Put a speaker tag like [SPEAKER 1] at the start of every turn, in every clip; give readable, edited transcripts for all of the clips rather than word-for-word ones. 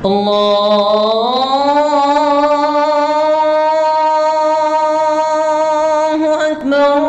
[SPEAKER 1] الله أكبر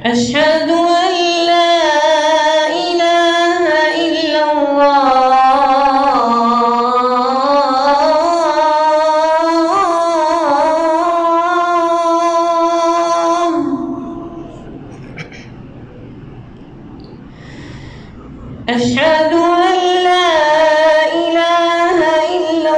[SPEAKER 1] أشهد أن لا إله إلا الله أشهد أن لا إله إلا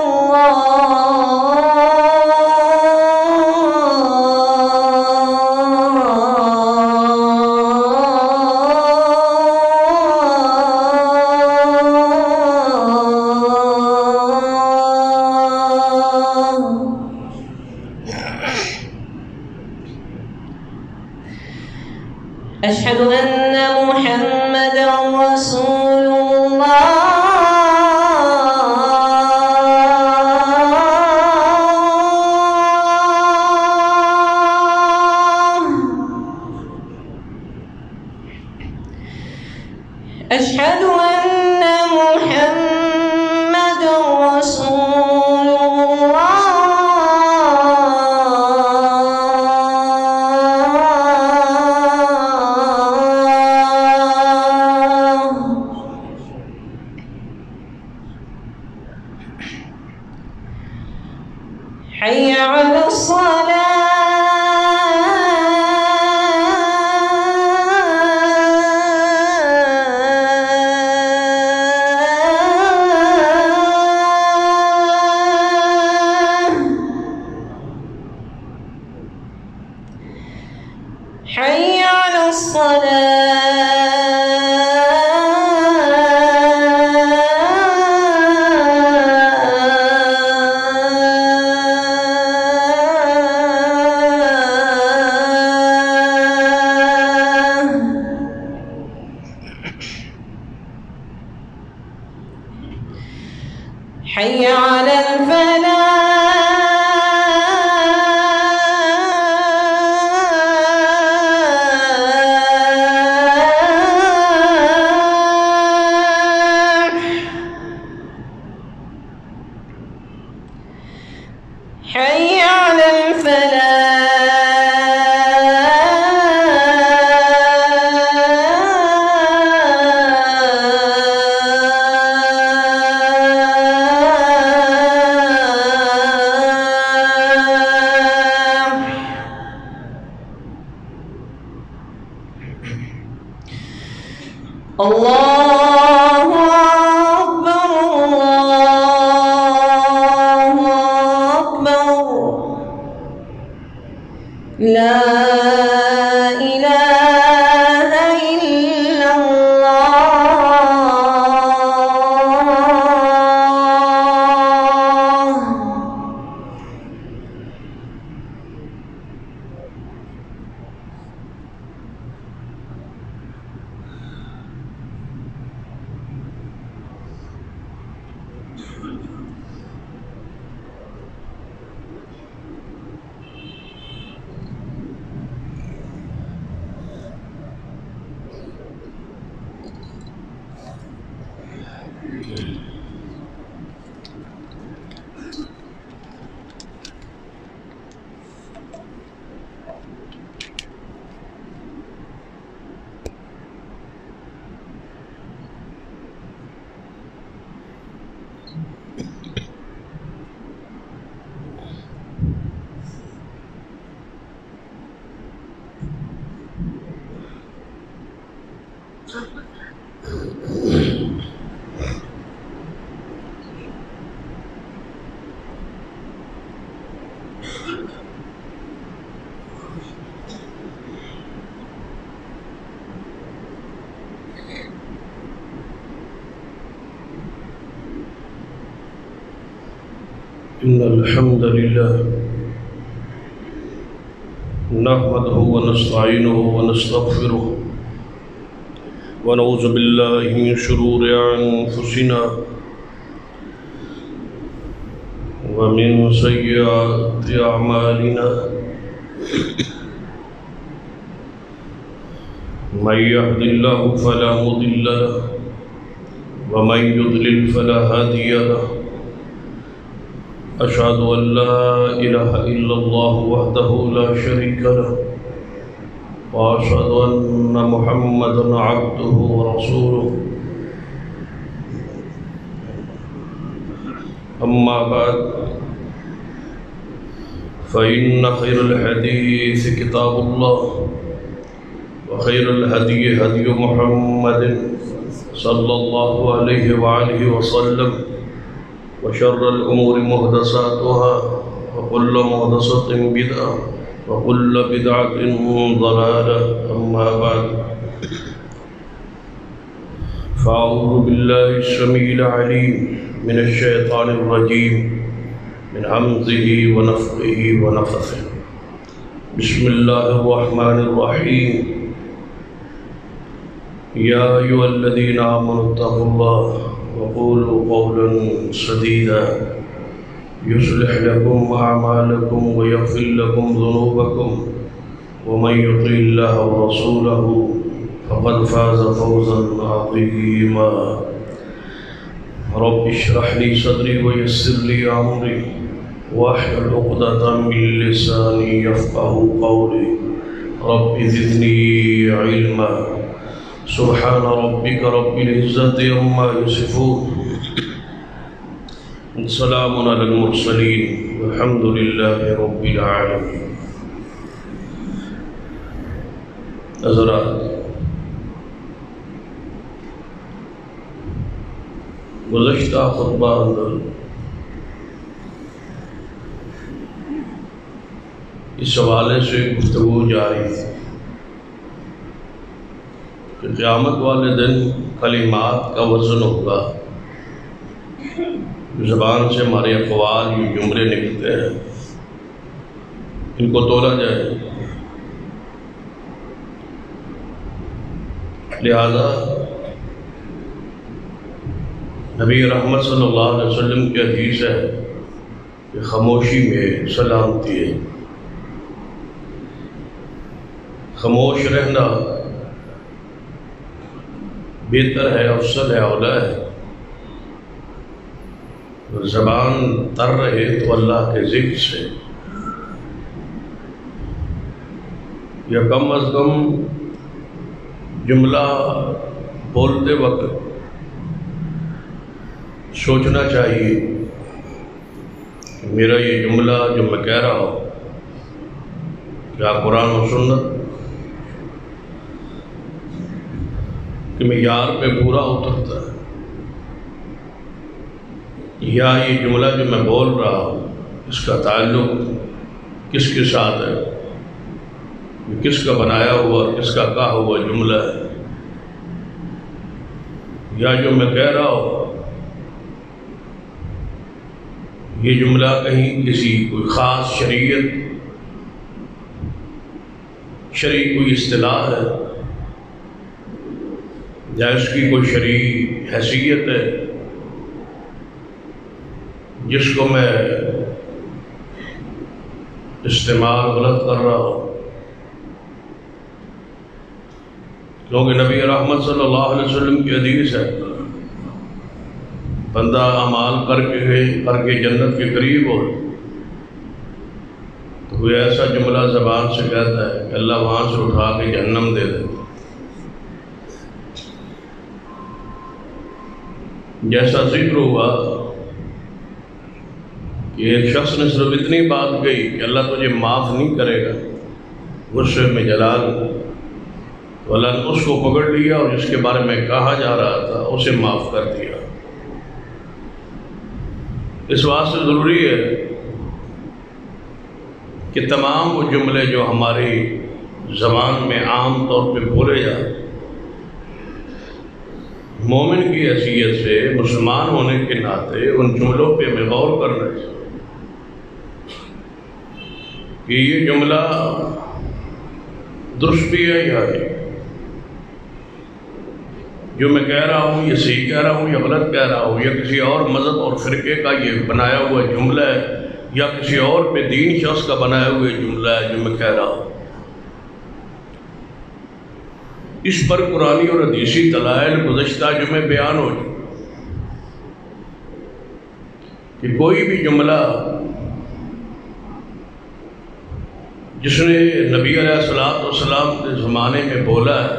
[SPEAKER 1] أشهد أن محمدًا رسول الله أشهد أن محمدًا رسول الله حي على الصلاة حي على حي على الفلاح حي على الفلاح الله أكبر الله أكبر لا إله إلا الله
[SPEAKER 2] إن الحمد لله نحمده ونستعينه ونستغفره ونعوذ بالله من شرور أنفسنا ومن سيئات أعمالنا من يهد الله فلا مضل له ومن يضلل فلا هادي له أشهد أن لا إله إلا الله وحده لا شريك له وأشهد أن محمدا عبده ورسوله أما بعد فإن خير الحديث كتاب الله وخير الهدي هدي محمد صلى الله عليه وآله وسلم وشر الأمور محدثاتها وكل محدثة بدعة وكل بدعة ضلالة أما بعد فأعوذ بالله السميع العليم من الشيطان الرجيم من همزه ونفخه ونفثه بسم الله الرحمن الرحيم يا أيها الذين آمنوا اتقوا الله وقولوا قولا سديدا يصلح لكم أعمالكم ويغفر لكم ذنوبكم ومن يطع الله ورسوله فقد فاز فوزا عظيما رب اشرح لي صدري ويسر لي أمري واحلل عقدة من لساني يفقهوا قولي رب زدني علما سبحان ربك رب العزة عما يصفون سلام على المرسلين والحمد لله رب العالمين. حضرات، گزشتہ خطبہ اندر اس حوالے سے گفتگو جاری تھی کہ قیامت والے دن کلمات کا وزن ہوگا. زبان سے ہمارے اقوال یہ جملے نکلتے ہیں، ان کو تولا جائے. لہذا نبی رحمت صلی اللہ علیہ وسلم کی حدیث ہے کہ خاموشی میں سلامتی ہے. خاموش رہنا بہتر ہے، افضل ہے، اولا ہے. زبان تر رہے تو اللہ کے ذکر سے، یا کم از کم جملہ بولتے وقت سوچنا چاہیے کہ میرا یہ جملہ جو میں کہہ رہا ہوں کیا قرآن و سنت کہ معیار پہ پورا اترتا ہے، یا یہ جملہ جو میں بول رہا ہوں اس کا تعلق کس کے ساتھ ہے، یہ کس کا بنایا ہوا، کس کا کہا ہوا جملہ ہے، یا جو میں کہہ رہا ہوں یہ جملہ کہیں کسی کوئی خاص شریعت شرعی کوئی اصطلاح ہے، یا اس کی کوئی شرعی حیثیت ہے جس کو میں استعمال غلط کر رہا ہوں. کیونکہ نبی رحمت صلی اللہ علیہ وسلم کی حدیث ہے بندہ اعمال کر کے جنت کے قریب ہو تو کوئی ایسا جملہ زبان سے کہتا ہے کہ اللہ وہاں سے اٹھا کے جہنم دے دے. جیسا ذکر ہوا کہ ایک شخص نے صرف اتنی بات کہی کہ اللہ تجھے معاف نہیں کرے گا، غصے میں جلال، تو اللہ نے اس کو پکڑ لیا اور جس کے بارے میں کہا جا رہا تھا اسے معاف کر دیا. اس واسطے ضروری ہے کہ تمام وہ جملے جو ہماری زبان میں عام طور پہ بولے جائیں مومن کی حیثیت سے مسلمان ہونے کے ناطے ان جملوں پہ ہمیں غور کرنا چاہیے. کہ یہ جملہ درست بھی ہے یا نہیں، جو میں کہہ رہا ہوں یہ صحیح کہہ رہا ہوں یا غلط کہہ رہا ہوں، یا کسی اور مذہب اور فرقے کا یہ بنایا ہوا جملہ ہے، یا کسی اور بے دین شخص کا بنایا ہوا جملہ ہے جو میں کہہ رہا ہوں۔ اس پر قرآنی اور حدیثی دلائل گزشتہ جمعے بیان ہو چکے کہ کوئی بھی جملہ جس نے نبی علیہ السلام کے زمانے میں بولا ہے،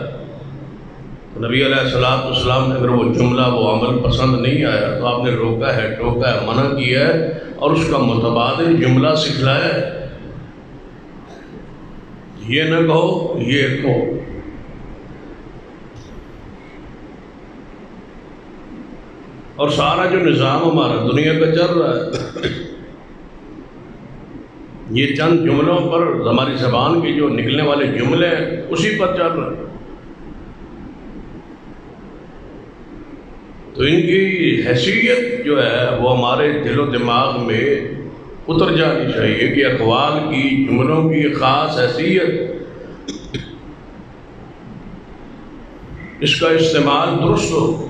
[SPEAKER 2] تو نبی علیہ السلام نے اگر وہ جملہ وہ عمل پسند نہیں آیا تو آپ نے روکا ہے، ٹوکا ہے، منع کیا ہے اور اس کا متبادل جملہ سکھلایا ہے۔ یہ نہ کہو، یہ کہو۔ اور سارا جو نظام ہمارا دنیا کا چل رہا ہے یہ چند جملوں پر، ہماری زبان کے جو نکلنے والے جملے ہیں اسی پر چل رہا ہے۔ تو ان کی حیثیت جو ہے وہ ہمارے دل و دماغ میں اتر جانی چاہیے کہ اقوال کی، جملوں کی خاص حیثیت، اس کا استعمال درست ہو۔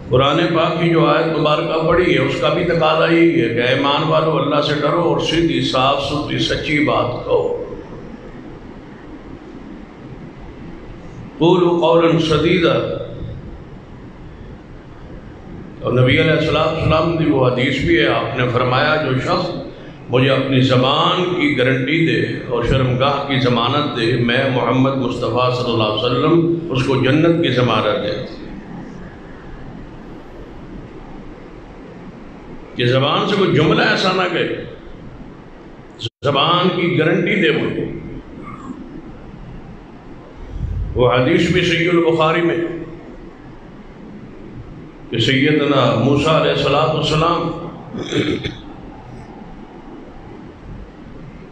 [SPEAKER 2] قرآن پاک کی جو آیت مبارکہ پڑھی ہے اس کا بھی تقاضا یہی ہے کہ اے ایمان والو اللہ سے ڈرو اور سیدھی صاف ستھری سچی بات کہو۔ قولوا قولا سدیدا۔ اور نبی علیہ السلام کی وہ حدیث بھی ہے، آپ نے فرمایا جو شخص مجھے اپنی زبان کی گارنٹی دے اور شرمگاہ کی ضمانت دے، میں محمد مصطفیٰ صلی اللہ علیہ وسلم اس کو جنت کی ضمانت دے۔ کہ زبان سے کوئی جملہ ایسا نہ کہے، زبان کی گارنٹی دے مجھے۔ وہ حدیث بھی صحیح البخاری میں کہ سیدنا موسیٰ علیہ السلام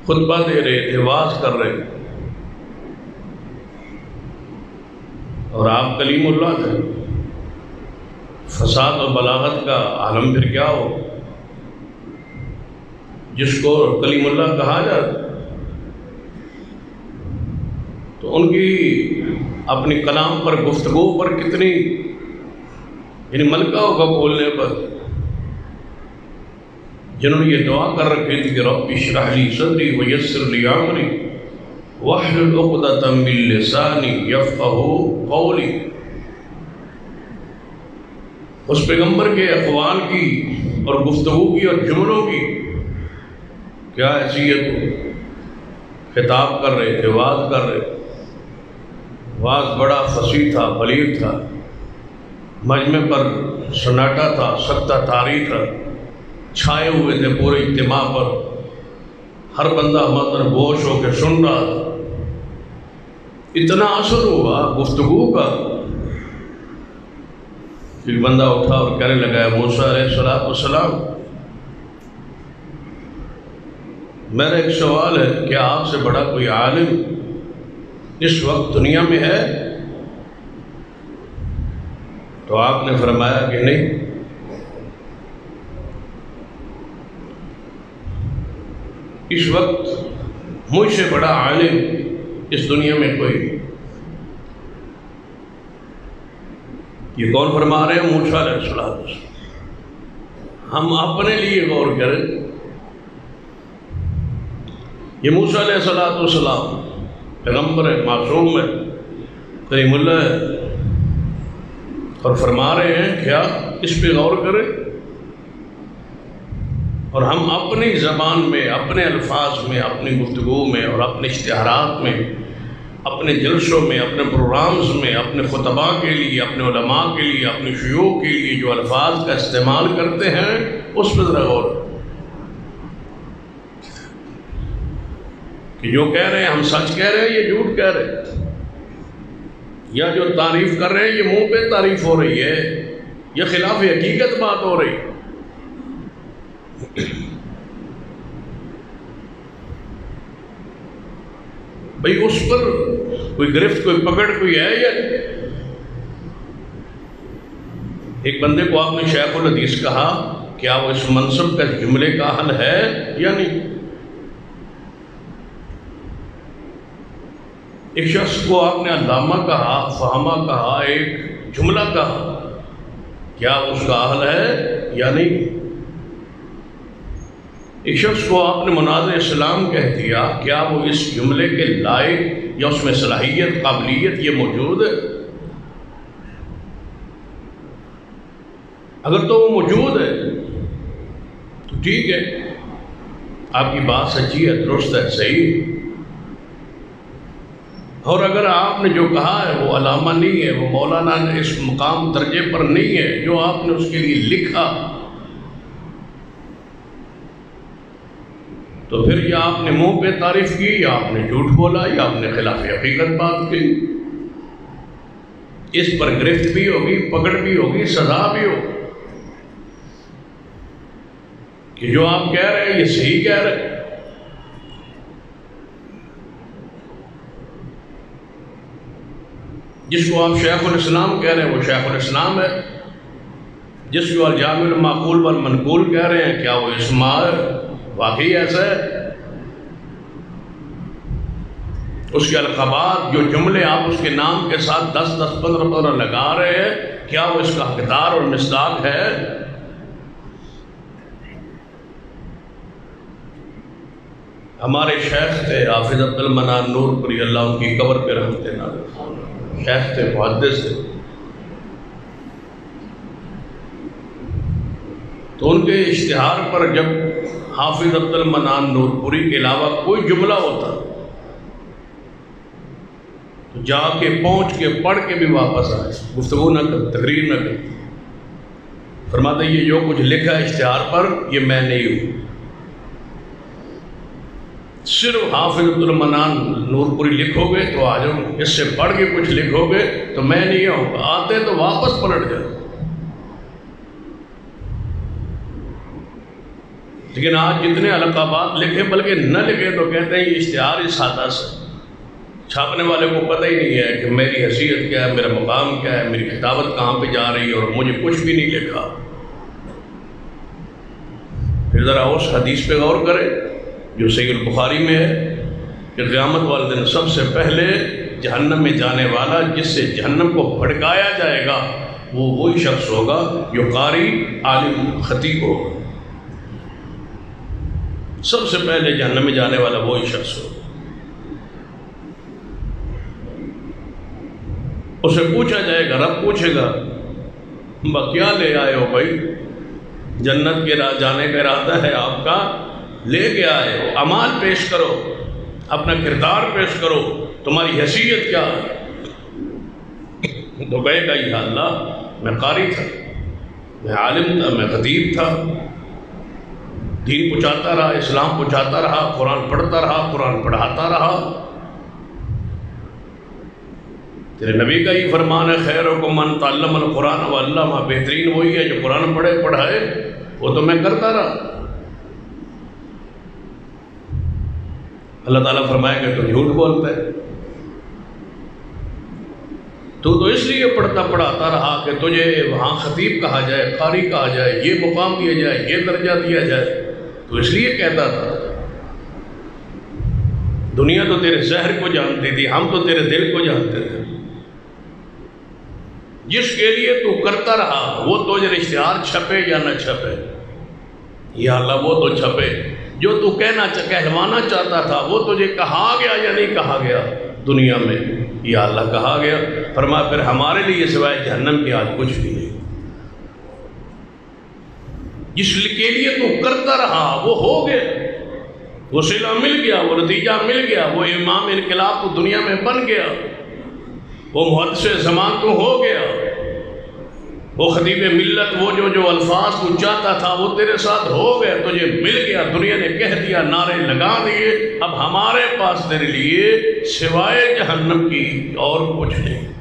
[SPEAKER 2] خطبہ دے رہے تھے، واعظ کر رہے تھے، اور آپ کلیم اللہ تھے۔ فساد و بلاغت کا عالم پھر کیا ہو جس کو کلیم اللہ کہا جاتا، تو ان کی اپنی کلام پر، گفتگو پر کتنی یعنی ملکہ ہوگا بولنے پر، جنہوں نے یہ دعا کر رکھی تھی کہ رب اشرح لی صدری ویسر لی امری واحلل عقدۃ من لسانی یفقہوا قولی۔ اس پیغمبر کے اقوال کی اور گفتگو کی اور جملوں کی کیا حیثیت ہو۔ خطاب کر رہے تھے، واعظ کر رہے تھے، واعظ بڑا فصیح تھا، بلیغ تھا، مجمع پر سناٹا تھا، سکتہ طاری تھا، چھائے ہوئے تھے پورے اجتماع پر، ہر بندہ مطلب گوش ہو کے سن رہا تھا۔ اتنا اثر ہوا گفتگو کا، ایک بندہ اٹھا اور کہنے لگا موسیٰ علیہ السلام، میرا ایک سوال ہے، کیا آپ سے بڑا کوئی عالم اس وقت دنیا میں ہے؟ تو آپ نے فرمایا کہ نہیں۔ اس وقت مجھ سے بڑا عالم اس دنیا میں کوئی نہیں۔ یہ کون فرما رہے ہیں؟ موسیٰ علیہ السلام۔ ہم اپنے لیے غور کریں، یہ موسیٰ علیہ السلام پیغمبر ہے، معصوم ہے، کریم اللہ ہے، اور فرما رہے ہیں کیا؟ اس پہ غور کریں۔ اور ہم اپنی زبان میں، اپنے الفاظ میں، اپنی گفتگو میں اور اپنے اشتہارات میں، اپنے جلسوں میں، اپنے پروگرامز میں، اپنے خطباء کے لیے، اپنے علماء کے لیے، اپنے شیوخ کے لیے جو الفاظ کا استعمال کرتے ہیں اس پہ ذرا غور کہ جو کہہ رہے ہیں ہم سچ کہہ رہے ہیں یہ جھوٹ کہہ رہے ہیں، یا جو تعریف کر رہے ہیں یہ منہ پہ تعریف ہو رہی ہے یا خلاف حقیقت بات ہو رہی ہے۔ بھئی اس پر کوئی گرفت، کوئی پکڑ کوئی ہے یا ایک بندے کو آپ نے شیخ الحدیث کہا کیا وہ اس منصب کا جملے کا اہل ہے یا نہیں؟ ایک شخص کو آپ نے علامہ کہا، فہمہ کہا، ایک جملہ کہا، کیا اس کا اہل ہے یا نہیں؟ ایک شخص کو آپ نے مناظر اسلام کہہ دیا، کیا وہ اس جملے کے لائق یا اس میں صلاحیت، قابلیت یہ موجود ہے؟ اگر تو وہ موجود ہے تو ٹھیک ہے، آپ کی بات سچی ہے، درست ہے، صحیح۔ اور اگر آپ نے جو کہا ہے وہ علامہ نہیں ہے، وہ مولانا نے اس مقام درجے پر نہیں ہے جو آپ نے اس کے لیے لکھا، تو پھر یا آپ نے منہ پہ تعریف کی، یا آپ نے جھوٹ بولا، یا آپ نے خلاف حقیقت بات کی۔ اس پر گرفت بھی ہوگی، پکڑ بھی ہوگی، سزا بھی ہوگی کہ جو آپ کہہ رہے ہیں یہ صحیح کہہ رہے ہیں۔ جس کو آپ شیخ الاسلام کہہ رہے ہیں وہ شیخ الاسلام ہے، جس کو الجامع المعقول والمنقول کہہ رہے ہیں کیا وہ اسما ہے؟ واقعی ایسا ہے؟ اس کے القابات، جو جملے آپ اس کے نام کے ساتھ 10 15 لگا رہے ہیں، کیا وہ اس کا حقدار اور مصداق ہے؟ ہمارے شیخ تھے حافظ عبد المنان نور پوری، اللہ ان کی قبر پہ رحمت نازل، شیخ تھے، محدث تھے، تو ان کے اشتہار پر جب حافظ عبد المنان نور پوری کے علاوہ کوئی جملہ ہوتا تو جا کے پہنچ کے پڑھ کے بھی واپس آئے، گفتگو نہ کر، تقریر نہ کر، فرماتے یہ جو کچھ لکھا ہے اشتہار پر یہ میں نہیں ہوں، صرف حافظ عبد المنان نور پوری لکھو گے تو آ جاؤ، اس سے پڑھ کے کچھ لکھو گے تو میں نہیں آؤں گا، آتے تو واپس پلٹ جاؤ۔ لیکن آج جتنے القابات لکھے بلکہ نہ لکھے تو کہتے ہیں یہ اشتہار اس سادہ سے، چھاپنے والے کو پتہ ہی نہیں ہے کہ میری حیثیت کیا ہے، میرا مقام کیا ہے، میری خطابت کہاں پہ جا رہی ہے، اور مجھے کچھ بھی نہیں لکھا۔ پھر ذرا اس حدیث پہ غور کرے جو صحیح البخاری میں ہے کہ قیامت والے دن سب سے پہلے جہنم میں جانے والا، جس سے جہنم کو بھڑکایا جائے گا، وہ وہی شخص ہوگا جو قاری، عالم، خطیب ہوگا۔ سب سے پہلے جہنم میں جانے والا وہی شخص ہوگا۔ اسے پوچھا جائے گا، رب پوچھے گا کیا لے آئے ہو بھائی؟ جنت کے جانے کا ارادہ ہے آپ کا، لے کے آئے ہو، اعمال پیش کرو، اپنا کردار پیش کرو، تمہاری حیثیت کیا ہے؟ تو کہے گا یا اللہ میں قاری تھا، میں عالم تھا، میں خطیب تھا، دین پہنچاتا رہا، اسلام پہنچاتا رہا، قرآن پڑھتا رہا، قرآن پڑھاتا رہا۔ تیرے نبی کا ہی فرمان ہے خیرکم من تعلم القرآن وعلمہ، بہترین وہی ہے جو قرآن پڑھے پڑھائے، وہ تو میں کرتا رہا۔ اللہ تعالیٰ فرمائے گا تو جھوٹ بولتا ہے، تو اس لیے پڑھتا پڑھاتا رہا کہ تجھے وہاں خطیب کہا جائے، قاری کہا جائے، یہ مقام دیا جائے، یہ درجہ دیا جائے، تو اس لیے کہتا تھا۔ دنیا تو تیرے ظاہر کو جانتی تھی، ہم تو تیرے دل کو جانتے تھے۔ جس کے لیے تو کرتا رہا وہ تو جو اشتہار چھپے یا نہ چھپے، یا اللہ وہ تو چھپے، جو تو کہلوانا چاہتا تھا وہ تجھے کہا گیا یا نہیں کہا گیا دنیا میں، یا اللہ کہا گیا۔ فرمایا پھر ہمارے لیے سوائے جہنم کے آج کچھ بھی نہیں۔ جس کے لیے تو کرتا رہا وہ ہو گیا، وہ صلہ مل گیا، وہ نتیجہ مل گیا، وہ امام انقلاب تو دنیا میں بن گیا، وہ محدث زمان تو ہو گیا، وہ خطیب ملت، وہ جو الفاظ تو چاہتا تھا وہ تیرے ساتھ ہو گیا، تجھے مل گیا، دنیا نے کہہ دیا، نعرے لگا دیے، اب ہمارے پاس تیرے لیے سوائے جہنم کی اور کچھ نہیں۔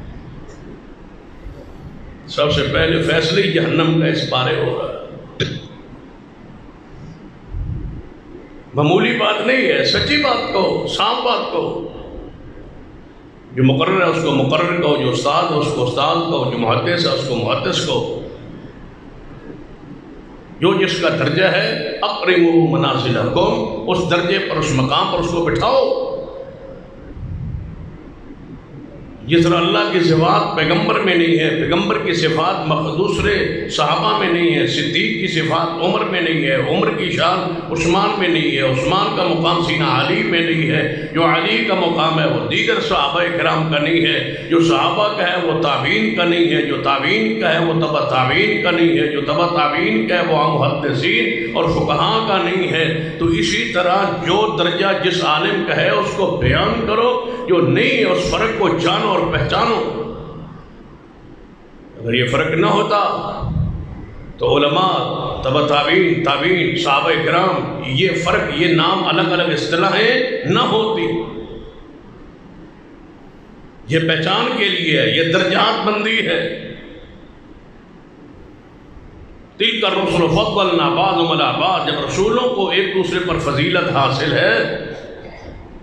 [SPEAKER 2] سب سے پہلے فیصلے جہنم کا اس بارے ہو رہا ہے، معمولی بات نہیں ہے، سچی بات کہو، صاف بات کہو۔ جو مقرر ہے اس کو مقرر کہو، جو استاد ہے اس کو استاد کہو، جو محدث ہے اس کو محدث کہو۔ جو جس کا درجہ ہے اقرموا منازلکم، اس درجے پر، اس مقام پر اس کو بٹھاؤ۔ جس طرح اللہ کی صفات پیغمبر میں نہیں ہے، پیغمبر کی صفات دوسرے صحابہ میں نہیں ہے، صدیق کی صفات عمر میں نہیں ہے، عمر کی شان عثمان میں نہیں ہے، عثمان کا مقام سینہ علی میں نہیں ہے، جو علی کا مقام ہے وہ دیگر صحابہ کرام کا نہیں ہے، جو صحابہ کا ہے وہ تابعین کا نہیں ہے، جو تابعین کا ہے وہ تبع تابعین کا نہیں ہے، جو تبع تابعین کا ہے وہ محدثین اور فقہاء کا نہیں ہے۔ تو اسی طرح جو درجہ جس عالم کا ہے اس کو بیان کرو، جو نہیں ہے اس فرق کو جانو اور پہچانو۔ اگر یہ فرق نہ ہوتا تو علماء، تبع تابعین، تابعین، صحابہ کرام، یہ فرق، یہ نام الگ الگ اصطلاحیں نہ ہوتی۔ یہ پہچان کے لیے ہے، یہ درجات بندی ہے۔ تلک الرسل فضلنا بعضهم علی بعض، جب رسولوں کو ایک دوسرے پر فضیلت حاصل ہے،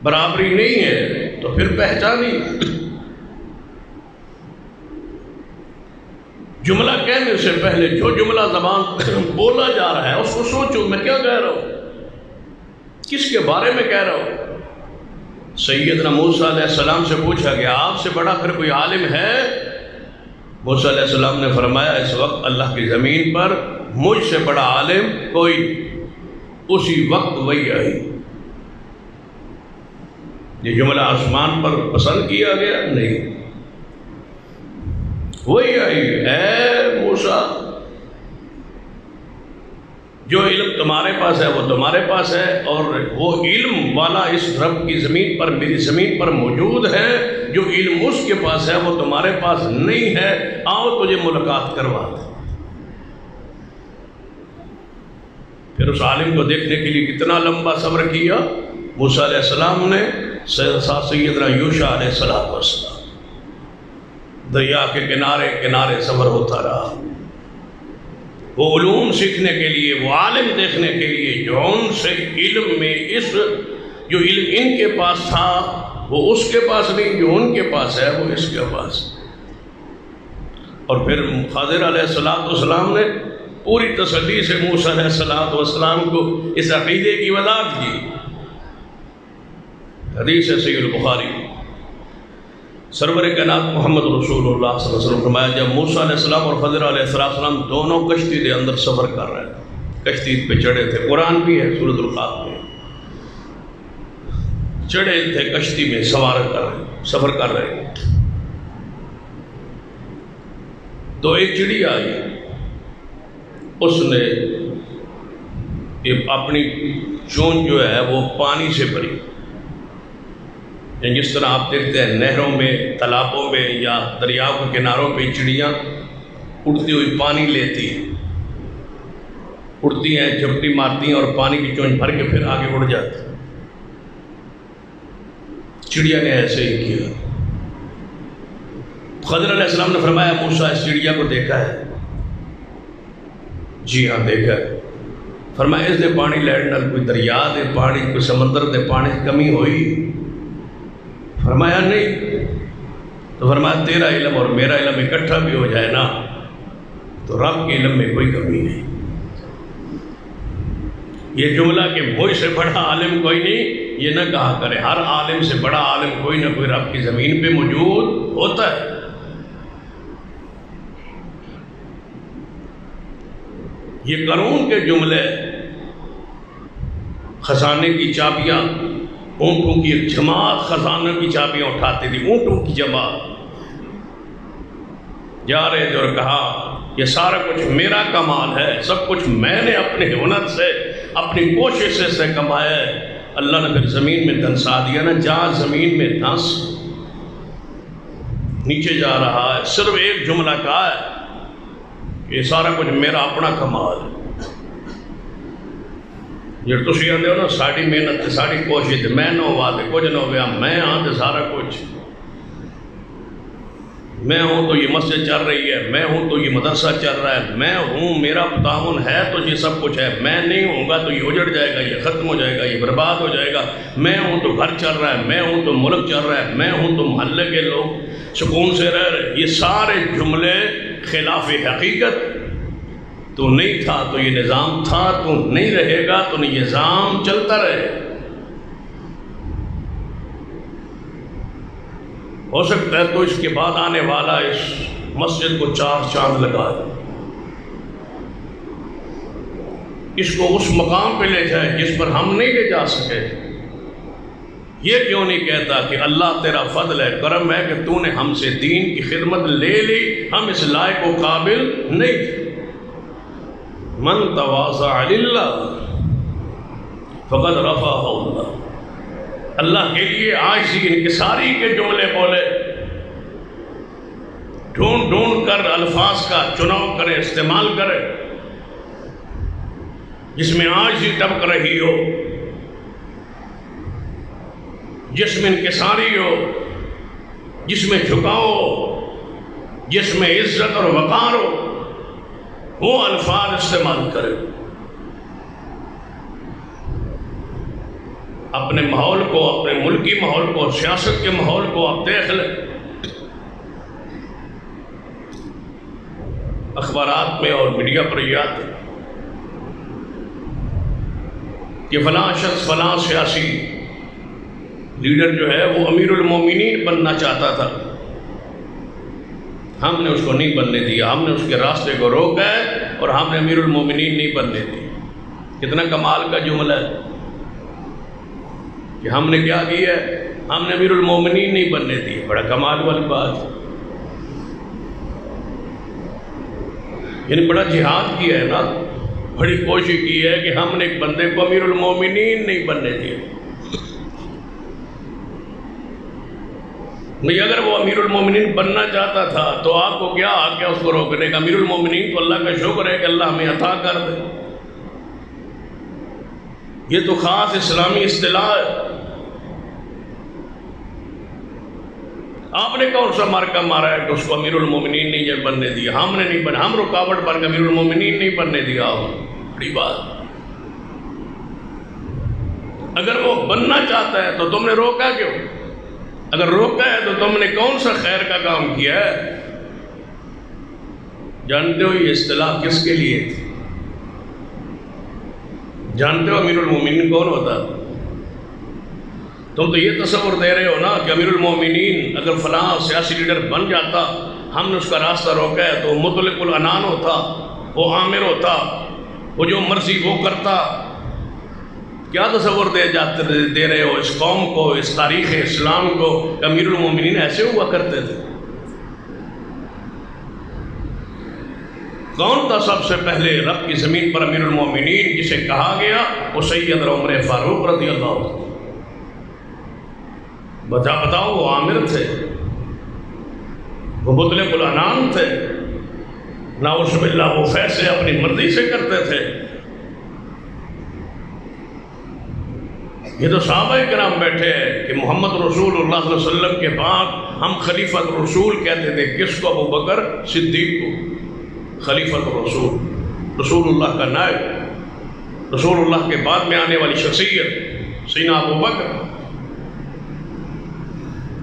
[SPEAKER 2] برابری نہیں ہے، تو پھر پہچانی۔ جملہ کہنے سے پہلے جو جملہ زبان بولا جا رہا ہے اس کو سوچو، میں کیا کہہ رہا ہوں، کس کے بارے میں کہہ رہا ہوں۔ سیدنا موسیٰ علیہ السلام سے پوچھا گیا آپ سے بڑا پھر کوئی عالم ہے؟ موسیٰ علیہ السلام نے فرمایا اس وقت اللہ کی زمین پر مجھ سے بڑا عالم کوئی۔ اسی وقت وہی آئی۔ یہ جملہ آسمان پر پسند کیا گیا نہیں، وہی آئی، اے موسیٰ جو علم تمہارے پاس ہے وہ تمہارے پاس ہے، اور وہ علم والا اس رب کی زمین پر، میری زمین پر موجود ہے، جو علم اس کے پاس ہے وہ تمہارے پاس نہیں ہے، آؤ تجھے ملاقات کروا دیں۔ پھر اس عالم کو دیکھنے کے لیے کتنا لمبا صبر کیا موسیٰ علیہ السلام نے۔ سیدنا یوشع علیہ السلام دریا کے کنارے کنارے صبر ہوتا رہا، وہ علوم سیکھنے کے لیے، وہ عالم دیکھنے کے لیے جو ان سے علم میں جو علم ان کے پاس تھا وہ اس کے پاس نہیں، جو ان کے پاس ہے وہ اس کے پاس۔ اور پھر خضر علیہ السلام نے پوری تسلی سے موسیٰ علیہ السلام کو اس عقیدے کی وضاحت کی۔ حدیث ہے صحیح البخاری، سرور کائنات محمد رسول اللہ صلی اللہ علیہ وسلم فرمایا جب موسیٰ علیہ السلام اور خضر علیہ السلام دونوں کشتی کے اندر سفر کر رہے تھے، کشتی پہ چڑھے تھے، قرآن بھی ہے سورۃ القاف میں، چڑھے تھے کشتی میں، سفر کر رہے تھے، تو ایک چڑی آئی، اس نے اپنی چونچ جو ہے وہ پانی سے بھری، جس طرح آپ دیکھتے ہیں نہروں میں، تالابوں میں یا دریاؤ کے کناروں پہ چڑیاں اڑتی ہوئی پانی لیتی ہیں، اڑتی ہیں، جھپٹی مارتی ہیں اور پانی کی چونچ بھر کے پھر آگے اڑ جاتی ہیں۔ چڑیا نے ایسے ہی کیا۔ خضر علیہ السلام نے فرمایا موسیٰ اس چڑیا کو دیکھا ہے؟ جی ہاں دیکھا ہے۔ فرمایا اس دے پانی لیڑ نال کوئی دریا دے پانی، کوئی سمندر دے پانی کمی ہوئی؟ فرمایا نہیں۔ تو فرمایا تیرا علم اور میرا علم اکٹھا بھی ہو جائے نا تو رب کے علم میں کوئی کمی نہیں۔ یہ جملہ کہ مجھ سے بڑا عالم کوئی نہیں، یہ نہ کہا کرے، ہر عالم سے بڑا عالم کوئی نہ کوئی رب کی زمین پہ موجود ہوتا ہے۔ یہ قارون کے جملے، خزانے کی چابیاں، اونٹوں کی ایک جماعت خزانوں کی چابیاں اٹھاتی تھی، اونٹوں کی جماعت جا رہے تھے اور کہا یہ سارا کچھ میرا کمال ہے، سب کچھ میں نے اپنے ہنر سے، اپنی کوشش سے کمایا ہے۔ اللہ نے پھر زمین میں دھنسا دیا نا، جا زمین میں دھنس، نیچے جا رہا ہے، صرف ایک جملہ کہا ہے یہ سارا کچھ میرا اپنا کمال ہے۔ جو تسی آتے ہو نا ساری محنت ساری کوشش میں نہ ہوا تو کچھ نہ ہوا، میں ہاں تو سارا کچھ، میں ہوں تو یہ مسجد چل رہی ہے، میں ہوں تو یہ مدرسہ چل رہا ہے، میں ہوں میرا تعاون ہے تو یہ سب کچھ ہے، میں نہیں ہوں گا تو یہ اجڑ جائے گا، یہ ختم ہو جائے گا، یہ برباد ہو جائے گا، میں ہوں تو گھر چل رہا ہے، میں ہوں تو ملک چل رہا ہے، میں ہوں تو محلے کے لوگ سکون سے رہ رہے۔ یہ سارے جملے خلاف حقیقت، تو نہیں تھا تو یہ نظام تھا، تو نہیں رہے گا تو نظام چلتا رہے. ہو سکتا ہے تو اس کے بعد آنے والا اس مسجد کو 4 چاند لگا دے، اس کو اس مقام پہ لے جائے جس پر ہم نہیں لے جا سکے. یہ کیوں نہیں کہتا کہ اللہ تیرا فضل ہے، کرم ہے کہ تو نے ہم سے دین کی خدمت لے لی، ہم اس لائق و قابل نہیں تھے. من تواضع للہ فقد رفعہ اللہ. اللہ کے لیے عاجزی انکساری کے جملے بولے، ڈھونڈ ڈھونڈ کر الفاظ کا چناؤ کرے، استعمال کرے جس میں عاجزی ٹپک رہی ہو، جس میں انکساری ہو، جس میں جھکاؤ ہو، جس میں عزت اور وقار ہو، وہ الفاظ استعمال کرے. اپنے ماحول کو، اپنے ملکی ماحول کو، سیاست کے ماحول کو آپ دیکھ لیں. اخبارات میں اور میڈیا پر یہ آتے کہ فلاں شخص، فلاں سیاسی لیڈر جو ہے وہ امیر المومنین بننا چاہتا تھا، ہم نے اس کو نہیں بننے دیا، ہم نے اس کے راستے کو روکا ہے اور ہم نے امیر المومنین نہیں بننے دیا. کتنا کمال کا جملہ ہے کہ ہم نے کیا کیا ہے، ہم نے امیر المومنین نہیں بننے دیے. بڑا کمال والی بات ہے، یعنی بڑا جہاد کیا ہے نا، بڑی کوشش کی ہے کہ ہم نے ایک بندے کو امیر المومنین نہیں بننے دیا. نہیں، اگر وہ امیر المومنین بننا چاہتا تھا تو آپ کو کیا آ گیا اس کو روکنے کا؟ امیر المومنین تو اللہ کا شکر ہے کہ اللہ ہمیں عطا کر دے. یہ تو خاص اسلامی اصطلاح ہے. آپ نے کون سا مارکا مارا ہے کہ اس کو امیر المومنین نہیں بننے دیا؟ ہم نے نہیں بنا، ہم رکاوٹ بن کے امیر المومنین نہیں بننے دیا. بڑی بات. اگر وہ بننا چاہتا ہے تو تم نے روکا کیوں؟ اگر روکا ہے تو تم نے کون سا خیر کا کام کیا ہے؟ جانتے ہو یہ اصطلاح کس کے لیے تھی؟ جانتے ہو امیر المومنین کون ہوتا؟ تم تو یہ تصور دے رہے ہو نا کہ امیر المومنین اگر فلاں سیاسی لیڈر بن جاتا، ہم نے اس کا راستہ روکا ہے تو مطلق العنان ہوتا، وہ عامر ہوتا، وہ جو مرضی وہ کرتا. کیا تصور دے رہے ہو اس قوم کو، اس تاریخ اسلام کو کہ امیر المومنین ایسے ہوا کرتے تھے؟ کون تھا سب سے پہلے رب کی زمین پر امیر المومنین جسے کہا گیا؟ وہ سید عمر فاروق رضی اللہ عنہ. بتاؤ وہ عامر تھے، وہ مطلق العنان تھے، نعوذ باللہ وہ فیصلے اپنی مرضی سے کرتے تھے. یہ تو صحابہ کرام بیٹھے ہیں کہ محمد رسول اللہ صلی اللہ علیہ وسلم کے بعد ہم خلیفۃ رسول کہتے تھے. کس کو؟ ابو بکر صدیق کو خلیفۃ رسول، رسول اللہ کا نائب، رسول اللہ کے بعد میں آنے والی شخصیت سیدنا ابو بکر.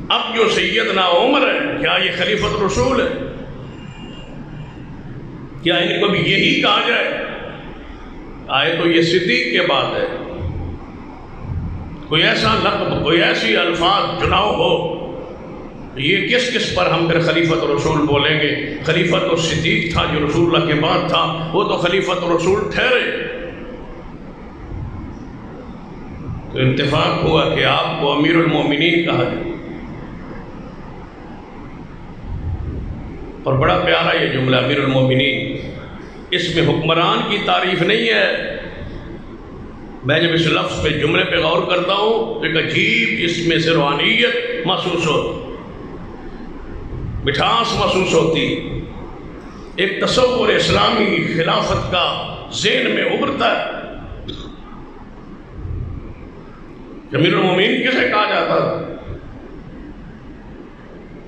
[SPEAKER 2] اب جو سیدنا عمر ہے، کیا یہ خلیفۃ رسول ہے؟ کیا ان کو بھی یہی کہا جائے؟ آئے تو یہ صدیق کے بعد ہے. کوئی ایسا لقب، کوئی ایسی الفاظ چناؤ ہو، یہ کس کس پر ہم پھر خلیفۃ رسول بولیں گے؟ خلیفۃ و صدیق تھا جو رسول اللہ کے بعد تھا، وہ تو خلیفۃ رسول ٹھہرے. تو اتفاق ہوا کہ آپ کو امیر المومنین کہا جائے. اور بڑا پیارا یہ جملہ امیر المومنین، اس میں حکمران کی تعریف نہیں ہے. میں جب اس لفظ پہ، جملے پہ غور کرتا ہوں تو ایک عجیب اس میں سے روحانیت محسوس ہوتی، مٹھاس محسوس ہوتی، ایک تصور اسلامی خلافت کا ذہن میں ابھرتا ہے. امیر المومنین کسے کہا جاتا تھا؟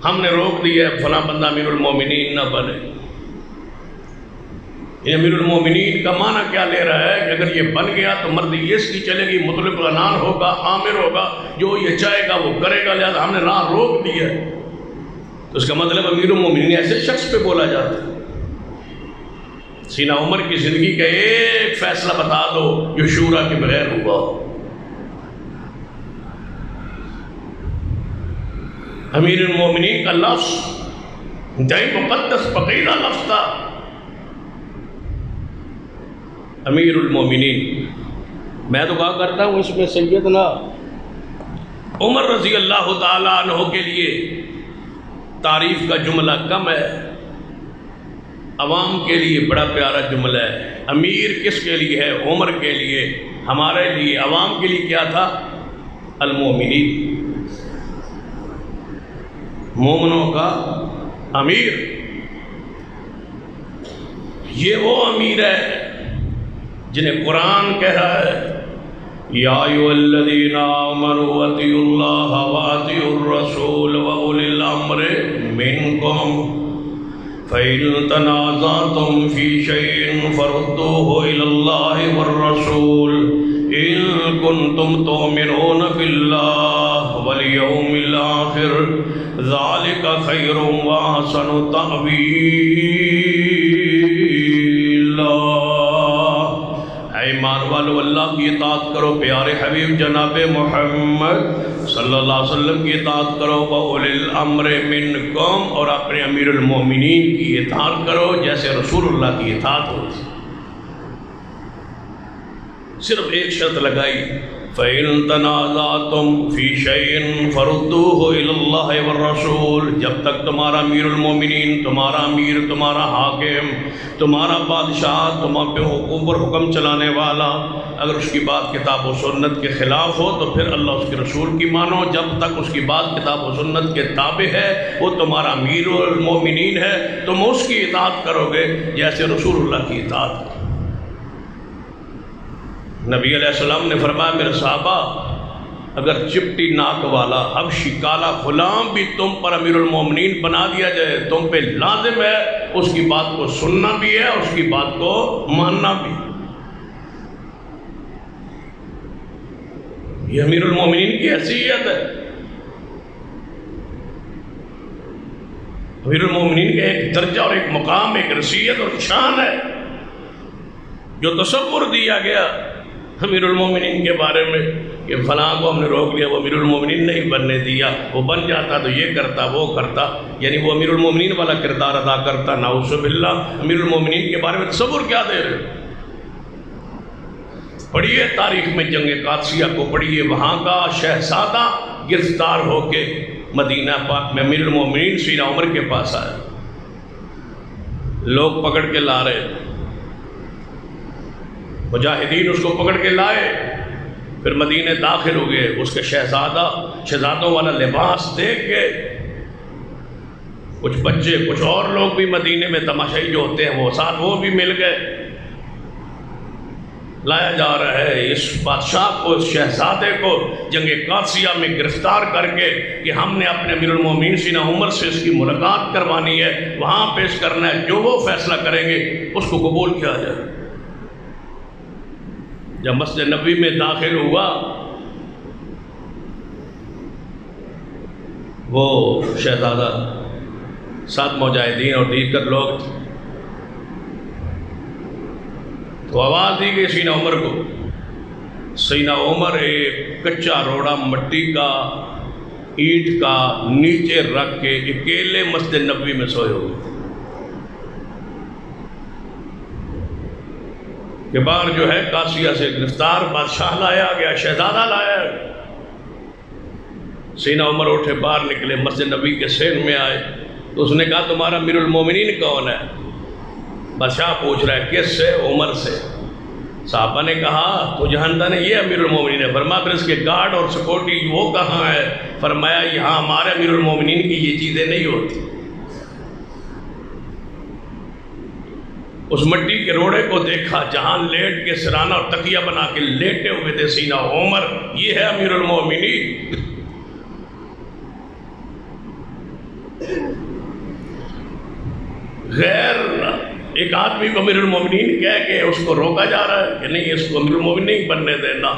[SPEAKER 2] ہم نے روک دیا فلاں بندہ امیر المومنین نہ بنے. یہ امیر المومنین کا معنی کیا لے رہا ہے کہ اگر یہ بن گیا تو مرضی اس کی چلے گی، مطلق العنان ہوگا، عامر ہوگا، جو یہ چاہے گا وہ کرے گا، لہذا ہم نے راہ روک دیا. تو اس کا مطلب امیر المومنین ایسے شخص پہ بولا جاتا ہے. سیدنا عمر کی زندگی کا ایک فیصلہ بتا دو جو شورا کے بغیر ہوا. امیر المومنین کا لفظ انتہائی مقدس پقیدہ لفظ تھا. امیر المومنین، میں تو کہا کرتا ہوں اس میں سیدنا عمر رضی اللہ تعالیٰ عنہ کے لیے تعریف کا جملہ کم ہے، عوام کے لیے بڑا پیارا جملہ ہے. امیر کس کے لیے ہے؟ عمر کے لیے. ہمارے لیے عوام کے لیے کیا تھا؟ المومنین، مومنوں کا امیر. یہ وہ امیر ہے جنہیں قرآن کہہ رہا ہے یا ایھا الذین آمنوا اطیعوا اللہ واطیعوا الرسول واولی الامر منکم فَإِن تَنَازَعْتُمْ فِي شَيْءٍ فَرُدُّوهُ إِلَى اللَّهِ وَالرَّسُولِ إِن كُنتُمْ تُؤْمِنُونَ بِاللَّهِ وَالْيَوْمِ الْآخِرِ ذَلِكَ خَيْرٌ وَأَحْسَنُ تَأْوِيلًا. اے ایمان والو، اللہ کی اطاعت کرو، پیارے حبیب جناب محمد صلی اللہ علیہ وسلم کی اطاعت کرو، وَأُولِي الْأَمْرِ مِنْكُمْ، اور اپنے امیر المومنین کی اطاعت کرو جیسے رسول اللہ کی اطاعت ہوتی. صرف ایک شرط لگائی، فَإِن تَنَازَعْتُمْ فِي شَيْءٍ فَرُدُّوهُ إِلَى اللَّهِ وَالرَّسُولِ. جب تک تمہارا امیر المومنین، تمہارا امیر، تمہارا حاکم، تمہارا بادشاہ، تمہارے پہ اوپر حکم چلانے والا اگر اس کی بات کتاب و سنت کے خلاف ہو تو پھر اللہ اس کے رسول کی مانو. جب تک اس کی بات کتاب و سنت کے تابع ہے، وہ تمہارا امیر المومنین ہے، تم اس کی اطاعت کرو گے جیسے رسول اللہ کی اطاعت. نبی علیہ السلام نے فرمایا میرے صحابہ، اگر چپٹی ناک والا حبشی کالا غلام بھی تم پر امیر المومنین بنا دیا جائے، تم پہ لازم ہے اس کی بات کو سننا بھی ہے، اس کی بات کو ماننا بھی. یہ امیر المومنین کی حیثیت ہے. امیر المومنین کا ایک درجہ اور ایک مقام، ایک حیثیت اور شان ہے. جو تصور دیا گیا امیر المومنین کے بارے میں کہ فلاں کو ہم نے روک لیا، وہ امیر المومنین نہیں بننے دیا، وہ بن جاتا تو یہ کرتا وہ کرتا، یعنی وہ امیر المومنین والا کردار ادا کرتا. نعوذ باللہ. امیر المومنین کے بارے میں تصور کیا دے رہے؟ پڑھیے تاریخ میں جنگ قادسیہ کو پڑھیے، وہاں کا شہزادہ گرفتار ہو کے مدینہ پاک میں امیر المومنین سیدنا عمر کے پاس آیا. لوگ پکڑ کے لا رہے، مجاہدین اس کو پکڑ کے لائے، پھر مدینہ داخل ہو گئے. اس کے شہزادوں والا لباس دیکھ کے کچھ بچے، کچھ اور لوگ بھی مدینے میں تماشائی جو ہوتے ہیں وہ ساتھ، وہ بھی مل گئے. لایا جا رہا ہے اس بادشاہ کو، اس شہزادے کو جنگ قادسیہ میں گرفتار کر کے کہ ہم نے اپنے امیر المومنین سیدنا عمر سے اس کی ملاقات کروانی ہے، وہاں پیش کرنا ہے، جو وہ فیصلہ کریں گے اس کو قبول کیا جائے. جب مسجد نبوی میں داخل ہوا، وہ شہزادہ سات مجاہدین اور دیگر لوگ تھے، تو آواز دی گئی سیدنا عمر کو. سیدنا عمر ایک کچا روڑا مٹی کا، اینٹ کا نیچے رکھ کے اکیلے مسجد نبوی میں سوئے ہوئے کہ باہر جو ہے قادسیہ سے گرفتار بادشاہ لایا گیا، شہزادہ لایا. سیدنا عمر اٹھے، باہر نکلے، مسجد نبوی کے سین میں آئے تو اس نے کہا تمہارا امیر المومنین کون ہے؟ بادشاہ پوچھ رہا ہے کس سے؟ عمر سے. صحابہ نے کہا تو جانتا نہیں یہ امیر المومنین ہے. فرمایا پھر اس کے گارڈ اور سیکورٹی وہ کہاں ہے؟ فرمایا یہاں ہمارے امیر المومنین کی یہ چیزیں نہیں ہوتی. اس مٹی کے روڑے کو دیکھا جہاں لیٹ کے سرانہ اور تکیہ بنا کے لیٹے ہوئے تھے سیدنا عمر، یہ ہے امیر المومنین. غیر ایک آدمی کو امیر المومنین کہہ کے اس کو روکا جا رہا ہے کہ نہیں اس کو امیر المومنین نہیں بننے دینا،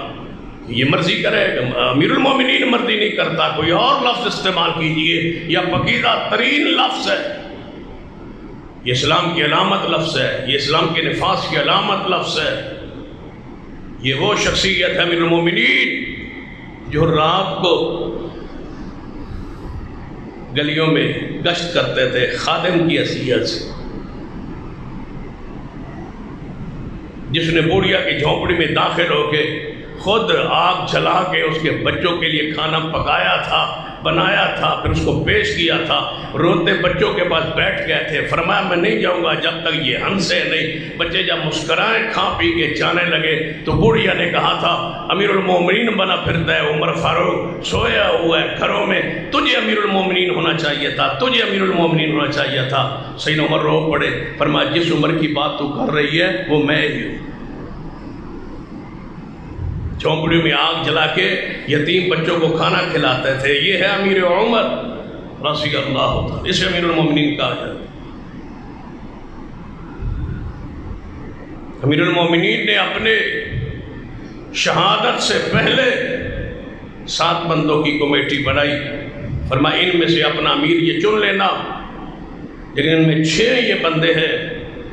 [SPEAKER 2] یہ مرضی کرے. امیر المومنین مرضی نہیں کرتا، کوئی اور لفظ استعمال کیجئے، یا پکیدہ ترین لفظ ہے یہ اسلام کی علامت لفظ ہے، یہ اسلام کے نفاذ کی علامت لفظ ہے۔ یہ وہ شخصیت ہے امیر المومنین جو رات کو گلیوں میں گشت کرتے تھے خادم کی حیثیت سے، جس نے بوڑھیا کی جھونپڑی میں داخل ہو کے خود آگ جلا کے اس کے بچوں کے لیے کھانا پکایا تھا، بنایا تھا، پھر اس کو پیش کیا تھا۔ روتے بچوں کے پاس بیٹھ گئے تھے، فرمایا میں نہیں جاؤں گا جب تک یہ ہنسے نہیں۔ بچے جب مسکرائیں کھا پی کے جانے لگے تو بوڑھیا نے کہا تھا امیر المومنین بنا پھرتا ہے عمر فاروق، سویا ہوا ہے گھروں میں، تجھے امیر المومنین ہونا چاہیے تھا، تجھے امیر المومنین ہونا چاہیے تھا۔ سیدنا عمر رو پڑے، فرمایا جس عمر کی بات تو کر رہی ہے وہ میں ہی ہوں۔ جھونپڑیوں میں آگ جلا کے یتیم بچوں کو کھانا کھلاتے تھے، یہ ہے امیر عمر رضی اللہ عنہ، اسے امیر المومنین کہا جاتا ہے۔ امیر المومنین نے اپنے شہادت سے پہلے 7 بندوں کی کمیٹی بنائی، فرمایا ان میں سے اپنا امیر یہ چن لینا، لیکن ان میں 6 یہ بندے ہیں،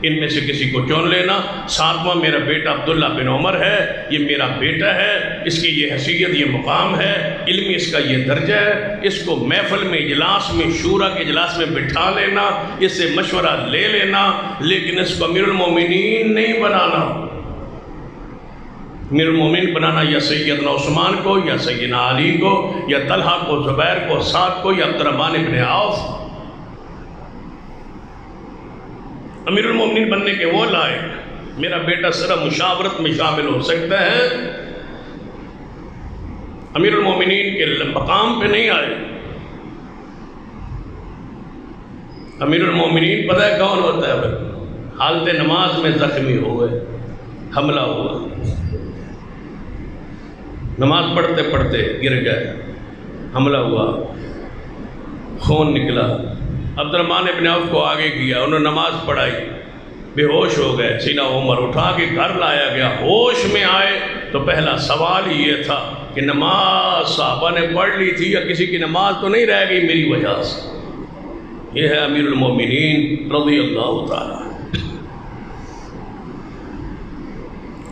[SPEAKER 2] ان میں سے کسی کو چن لینا۔ 7واں میرا بیٹا عبداللہ بن عمر ہے، یہ میرا بیٹا ہے، اس کی یہ حیثیت، یہ مقام ہے، علمی اس کا یہ درجہ ہے، اس کو محفل میں اجلاس میں شورا کے اجلاس میں بٹھا لینا، اس سے مشورہ لے لینا، لیکن اس کو امیر المومنین نہیں بنانا۔ امیر المومنین بنانا یا سیدنا عثمان کو، یا سیدنا علی کو، یا طلحہ کو، زبیر کو، سعد کو، یا عبدالرحمن بن عوف۔ امیر المومنین بننے کے وہ لائق، میرا بیٹا صرف مشاورت میں شامل ہو سکتا ہے، امیر المومنین کے مقام پہ نہیں آئے۔ امیر المومنین پتہ ہے کون ہوتا ہے؟ حالت نماز میں زخمی ہوئے، حملہ ہوا، نماز پڑھتے پڑھتے گر گئے، حملہ ہوا، خون نکلا، عبدالرحمن ابن عوف کو آگے کیا، انہوں نے نماز پڑھائی، بے ہوش ہو گئے، سیدنا عمر اٹھا کے گھر لایا گیا، ہوش میں آئے تو پہلا سوال ہی یہ تھا کہ نماز صحابہ نے پڑھ لی تھی یا کسی کی نماز تو نہیں رہ گئی میری وجہ سے۔ یہ ہے امیر المومنین رضی اللہ تعالی۔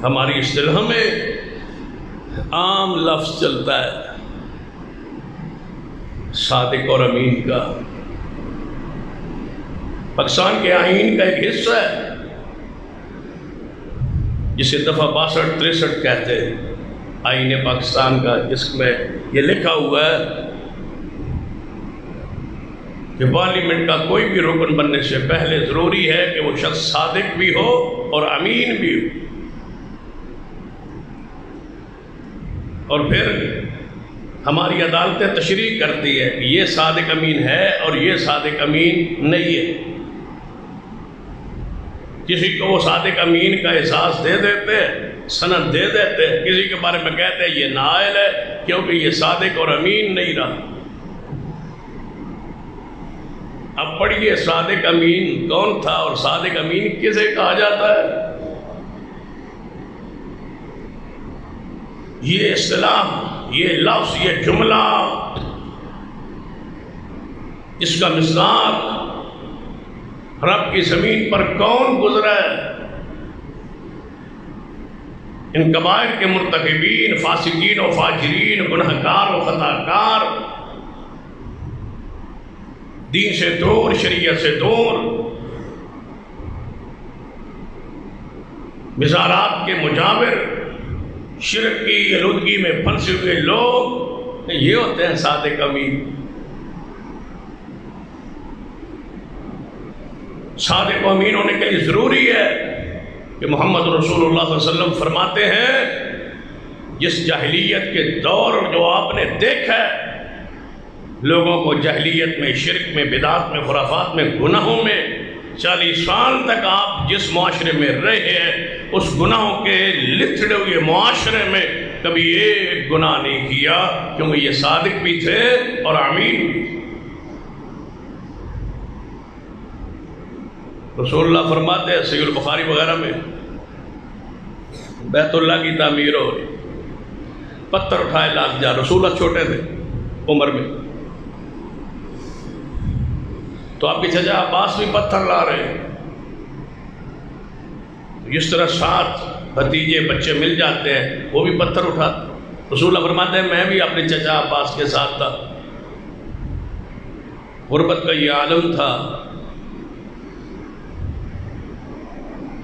[SPEAKER 2] ہماری اصطلاح میں عام لفظ چلتا ہے صادق اور امین کا، پاکستان کے آئین کا ایک حصہ ہے جسے دفعہ 62-63 کہتے ہیں، آئین پاکستان کا، جس میں یہ لکھا ہوا ہے کہ پارلیمنٹ کا کوئی بھی رکن بننے سے پہلے ضروری ہے کہ وہ شخص صادق بھی ہو اور امین بھی ہو، اور پھر ہماری عدالتیں تشریح کرتی ہے کہ یہ صادق امین ہے اور یہ صادق امین نہیں ہے۔ کسی کو وہ صادق امین کا احساس دے دیتے، سند دے دیتے، کسی کے بارے میں کہتے ہیں یہ نائل ہے کیونکہ یہ صادق اور امین نہیں رہا۔ اب پڑھیے صادق امین کون تھا اور صادق امین کسے کہا جاتا ہے۔ یہ اصطلاح، یہ لفظ، یہ جملہ، اس کا مصداق رب کی زمین پر کون گزرا ہے؟ ان کبائر کے مرتکبین، فاسقین و فاجرین، گنہگار و خطاکار، دین سے دور، شریعت سے دور، مزارات کے مجاور، شرک کی آلودگی میں پھنسے ہوئے لوگ، یہ ہوتے ہیں صادق امین۔ صادق و امین ہونے کے لیے ضروری ہے کہ محمد رسول اللہ صلی اللہ علیہ وسلم فرماتے ہیں جس جاہلیت کے دور جو آپ نے دیکھا ہے، لوگوں کو جاہلیت میں، شرک میں، بدعات میں، خرافات میں، گناہوں میں 40 سال تک آپ جس معاشرے میں رہے ہیں، اس گناہوں کے لتھڑے ہوئے معاشرے میں کبھی ایک گناہ نہیں کیا، کیونکہ یہ صادق بھی تھے اور امین بھی تھے۔ رسول اللہ فرماتے ہیں صحیح البخاری وغیرہ میں، بیت اللہ کی تعمیر ہو رہی، پتھر اٹھائے لاکھ جا، رسول اللہ چھوٹے تھے عمر میں، تو آپ کے چچا عباس بھی پتھر لا رہے ہیں، جس طرح 7 بھتیجے بچے مل جاتے ہیں وہ بھی پتھر اٹھاتے. رسول اللہ فرماتے ہیں میں بھی اپنے چچا عباس کے ساتھ تھا. غربت کا یہ عالم تھا.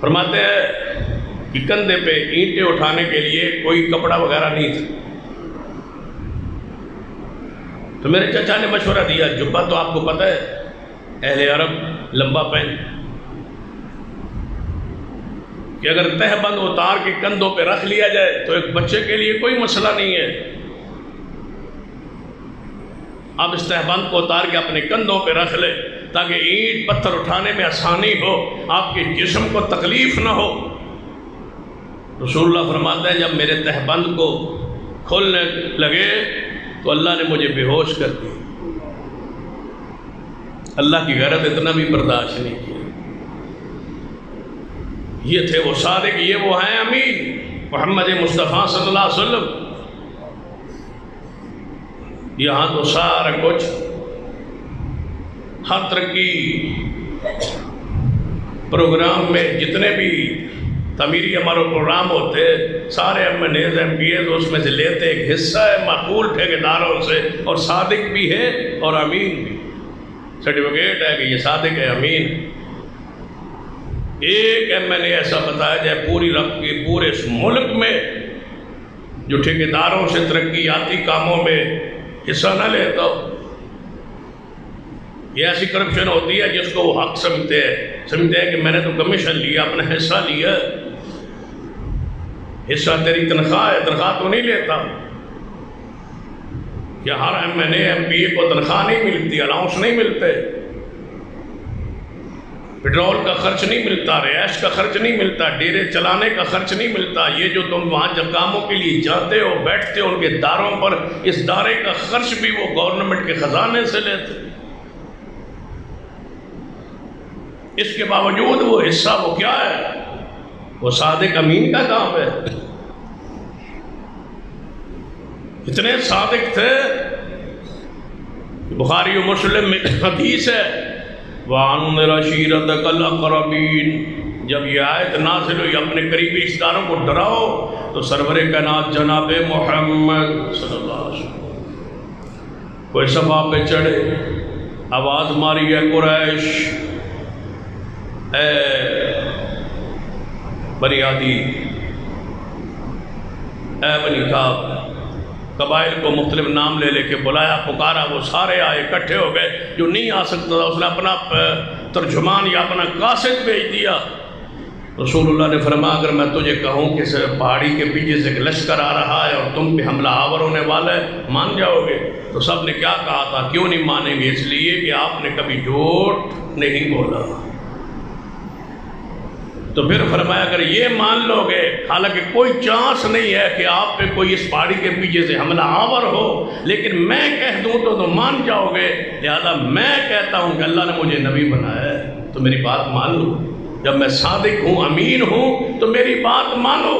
[SPEAKER 2] فرماتے ہیں کہ کندھے پہ اینٹیں اٹھانے کے لیے کوئی کپڑا وغیرہ نہیں تھا. تو میرے چچا نے مشورہ دیا جبہ تو آپ کو پتہ ہے اہل عرب لمبا پہن کہ اگر تہ بند اتار کے کندھوں پہ رکھ لیا جائے تو ایک بچے کے لیے کوئی مسئلہ نہیں ہے. آپ اس تہ بند کو اتار کے اپنے کندھوں پہ رکھ لیں تاکہ اینٹ پتھر اٹھانے میں آسانی ہو, آپ کے جسم کو تکلیف نہ ہو. رسول اللہ فرماتے ہیں جب میرے تہ بند کو کھولنے لگے تو اللہ نے مجھے بے ہوش کر دی. اللہ کی غیرت اتنا بھی برداشت نہیں کیا. یہ تھے وہ صادق, یہ وہ ہیں امین محمد مصطفیٰ صلی اللہ علیہ وسلم. یہاں تو سارا کچھ ہر ترقی پروگرام میں جتنے بھی تعمیری ہمارے پروگرام ہوتے سارے MPAs اس میں سے لیتے ایک حصہ ہے معقول ٹھیکیداروں سے, اور صادق بھی ہے اور امین بھی. سرٹیفکیٹ ہے کہ یہ صادق ہے امین. ایک MLA ایسا بتایا جائے پوری رب کی پورے اس ملک میں جو ٹھیکیداروں سے ترقیاتی کاموں میں حصہ نہ لیتا ہو. یہ ایسی کرپشن ہوتی ہے جس کو وہ حق سمجھتے ہیں کہ میں نے تو کمیشن لیا, اپنا حصہ لیا. حصہ تیری تنخواہ ہے, تنخواہ تو نہیں لیتا. کیا ہر MLA MPA کو تنخواہ نہیں ملتی, الاؤنس نہیں ملتے, پیٹرول کا خرچ نہیں ملتا, رہائش کا خرچ نہیں ملتا, ڈیرے چلانے کا خرچ نہیں ملتا. یہ جو تم وہاں جب کاموں کے لیے جاتے ہو بیٹھتے ہو ان کے داروں پر, اس دارے کا خرچ بھی وہ گورنمنٹ کے خزانے سے لیتے. اس کے باوجود وہ حصہ وہ کیا ہے, وہ صادق امین کا کام ہے. اتنے صادق تھے. بخاری و مسلم میں حدیث ہے وَأَنذِرْ عَشِيرَتَكَ الْأَقْرَبِينَ, جب یہ آیت نازل ہوئی اپنے قریبی رشتہ داروں کو ڈراؤ تو سرور کائنات جناب محمد صلی اللہ علیہ وسلم کوئی صفا پہ چڑھے, آواز ماری ہے قریش, اے بنی عادی, اے بنی کعب. قبائل کو مختلف نام لے کے بلایا, پکارا, وہ سارے آئے, اکٹھے ہو گئے. جو نہیں آ سکتا تھا اس نے اپنا ترجمان یا اپنا قاصد بھیج دیا. رسول اللہ نے فرمایا اگر میں تجھے کہوں کہ پہاڑی کے پیچھے سے ایک لشکر آ رہا ہے اور تم پہ حملہ آور ہونے والا ہے, مان جاؤ گے؟ تو سب نے کیا کہا تھا, کیوں نہیں مانیں گے؟ اس لیے کہ آپ نے کبھی جھوٹ نہیں بولا. تو پھر فرمایا اگر یہ مان لو گے, حالانکہ کوئی چانس نہیں ہے کہ آپ پہ کوئی اس پہاڑی کے پیچھے سے حملہ آور ہو, لیکن میں کہہ دوں تو مان جاؤ گے. لہذا میں کہتا ہوں کہ اللہ نے مجھے نبی بنایا ہے تو میری بات مان لو. جب میں صادق ہوں, امین ہوں, تو میری بات مانو.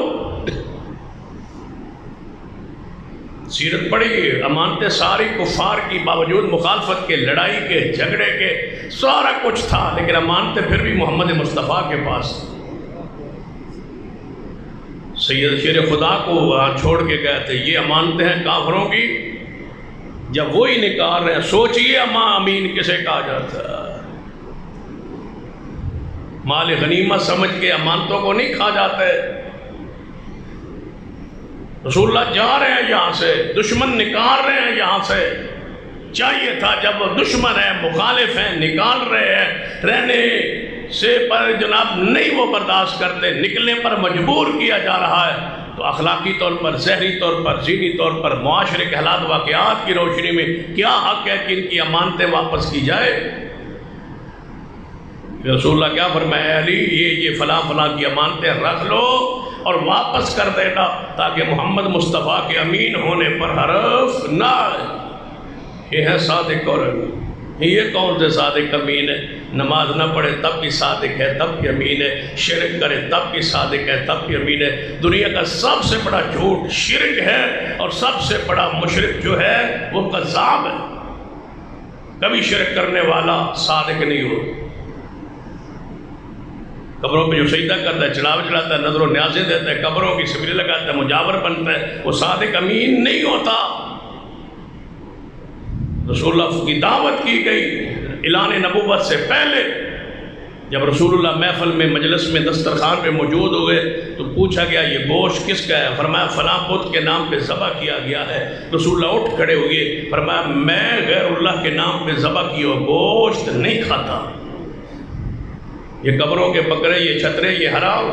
[SPEAKER 2] سیرت پڑھی, امانتیں ساری کفار کی باوجود مخالفت کے, لڑائی کے, جھگڑے کے, سارا کچھ تھا, لیکن امانتیں پھر بھی محمد مصطفیٰ کے پاس. سید شیر خدا کو وہاں چھوڑ کے گئے تھے, یہ امانتیں ہیں کافروں کی, جب وہی نکال رہے ہیں. سوچئے امین کسے کہا جاتا ہے. مال غنیمت سمجھ کے امانتوں کو نہیں کھا جاتے. رسول اللہ جا رہے ہیں یہاں سے, دشمن نکال رہے ہیں یہاں سے. چاہیے تھا جب وہ دشمن ہے, مخالف ہیں, نکال رہے ہیں, رہنے سے پر جناب نہیں وہ برداشت کرتے, نکلنے پر مجبور کیا جا رہا ہے, تو اخلاقی طور پر, ذہنی طور پر, ذہنی طور پر, معاشرے کے حالات واقعات کی روشنی میں کیا حق ہے کہ ان کی امانتیں واپس کی جائے؟ رسول اللہ کیا فرمایا, علی یہ فلاں فلاں کی امانتیں رکھ لو اور واپس کر دینا, تاکہ محمد مصطفیٰ کے امین ہونے پر حرف نہ آئے. یہ ہے صادق اور امین. یہ کون سے صادق امین ہے؟ نماز نہ پڑھے تب بھی صادق ہے, تب بھی امین ہے. شرک کرے تب بھی صادق ہے, تب بھی امین ہے. دنیا کا سب سے بڑا جھوٹ شرک ہے, اور سب سے بڑا مشرک جو ہے وہ کذاب ہے. کبھی شرک کرنے والا صادق نہیں ہو. قبروں پہ جو سجدہ کرتا ہے، چڑھاوے چڑھاتا ہے، نظر و نیازیں دیتا ہے، قبروں کی سبیلیں لگاتا ہے، مجاور بنتا ہے، وہ صادق امین نہیں ہوتا۔ رسول اللہ کی دعوت کی گئی اعلان نبوت سے پہلے، جب رسول اللہ محفل میں مجلس میں دسترخوان پہ موجود ہوئے تو پوچھا گیا یہ گوشت کس کا ہے؟ فرمایا فلاں بت کے نام پہ ذبح کیا گیا ہے۔ رسول اللہ اٹھ کھڑے ہوئے، فرمایا میں غیر اللہ کے نام پہ ذبح کیا گوشت نہیں کھاتا، یہ قبروں کے بکرے، یہ چھترے، یہ حرام۔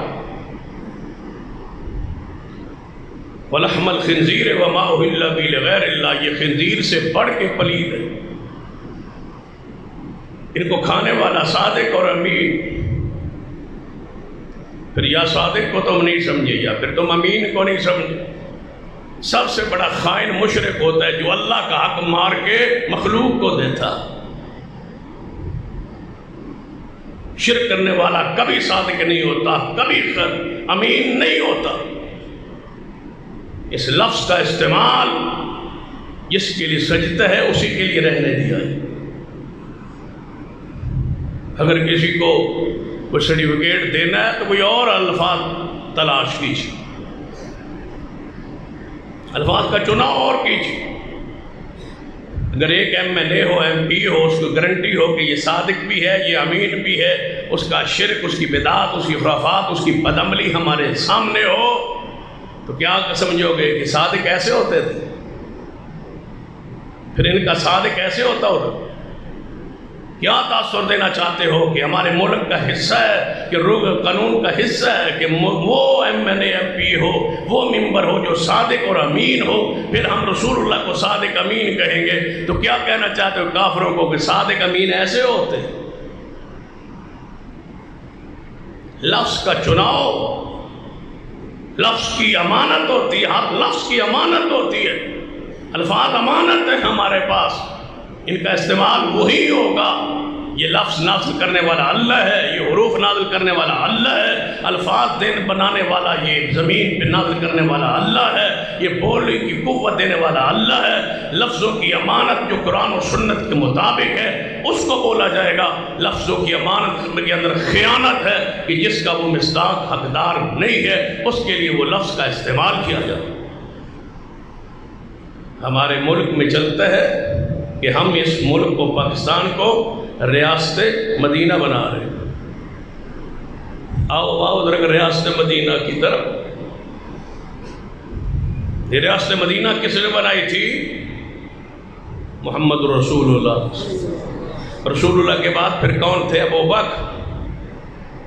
[SPEAKER 2] وَلَحْمَ الْخِنْزِيرِ وَمَا أُهِلَّ بِهِ لِغَيْرِ اللَّهِ، یہ خنزیر سے بڑھ کے پلید ہے، ان کو کھانے والا صادق اور امین۔ پھر یا صادق کو تم نہیں سمجھے یا پھر تم امین کو نہیں سمجھے۔ سب سے بڑا خائن مشرک ہوتا ہے جو اللہ کا حق مار کے مخلوق کو دیتا۔ شرک کرنے والا کبھی صادق نہیں ہوتا، کبھی امین نہیں ہوتا۔ اس لفظ کا استعمال جس کے لیے سجدہ ہے اسی کے لیے رہنے دیا ہے۔ اگر کسی کو کوئی سرٹیفکیٹ دینا ہے تو کوئی اور الفاظ تلاش کیجیے، الفاظ کا چناؤ اور کیجیے۔ اگر ایک MLA ہو، MP ہو، اس کو گارنٹی ہو کہ یہ صادق بھی ہے، یہ امین بھی ہے، اس کا شرک، اس کی بدعات، اس کی خرافات، اس کی بدعملی ہمارے سامنے ہو تو کیا سمجھو گے کہ صادق ایسے ہوتے تھے؟ پھر ان کا صادق ایسے ہوتا ہوگا؟ کیا تاثر دینا چاہتے ہو کہ ہمارے ملک کا حصہ ہے، کہ قانون کا حصہ ہے کہ وہ MLA MP ہو، وہ ممبر ہو جو صادق اور امین ہو، پھر ہم رسول اللہ کو صادق امین کہیں گے تو کیا کہنا چاہتے ہو کافروں کو کہ صادق امین ایسے ہوتے ہیں؟ لفظ کا چناؤ، لفظ کی امانت ہوتی ہے، ہر لفظ کی امانت ہوتی ہے، الفاظ امانت ہے ہمارے پاس، ان کا استعمال وہی ہوگا۔ یہ لفظ نازل کرنے والا اللہ ہے، یہ حروف نازل کرنے والا اللہ ہے، الفاظ بنانے والا، یہ زمین پہ نازل کرنے والا اللہ ہے، یہ بولنے کی قوت دینے والا اللہ ہے۔ لفظوں کی امانت جو قرآن و سنت کے مطابق ہے اس کو بولا جائے گا۔ لفظوں کی امانت کے اندر خیانت ہے کہ جس کا وہ مصداق حقدار نہیں ہے اس کے لیے وہ لفظ کا استعمال کیا جائے۔ ہمارے ملک میں چلتا ہے کہ ہم اس ملک کو، پاکستان کو ریاست مدینہ بنا رہے ہیں۔ آؤ ذرا ریاست مدینہ کی طرف۔ یہ ریاست مدینہ کس نے بنائی تھی؟ محمد رسول اللہ۔ رسول اللہ کے بعد پھر کون تھے؟ ابو بکر،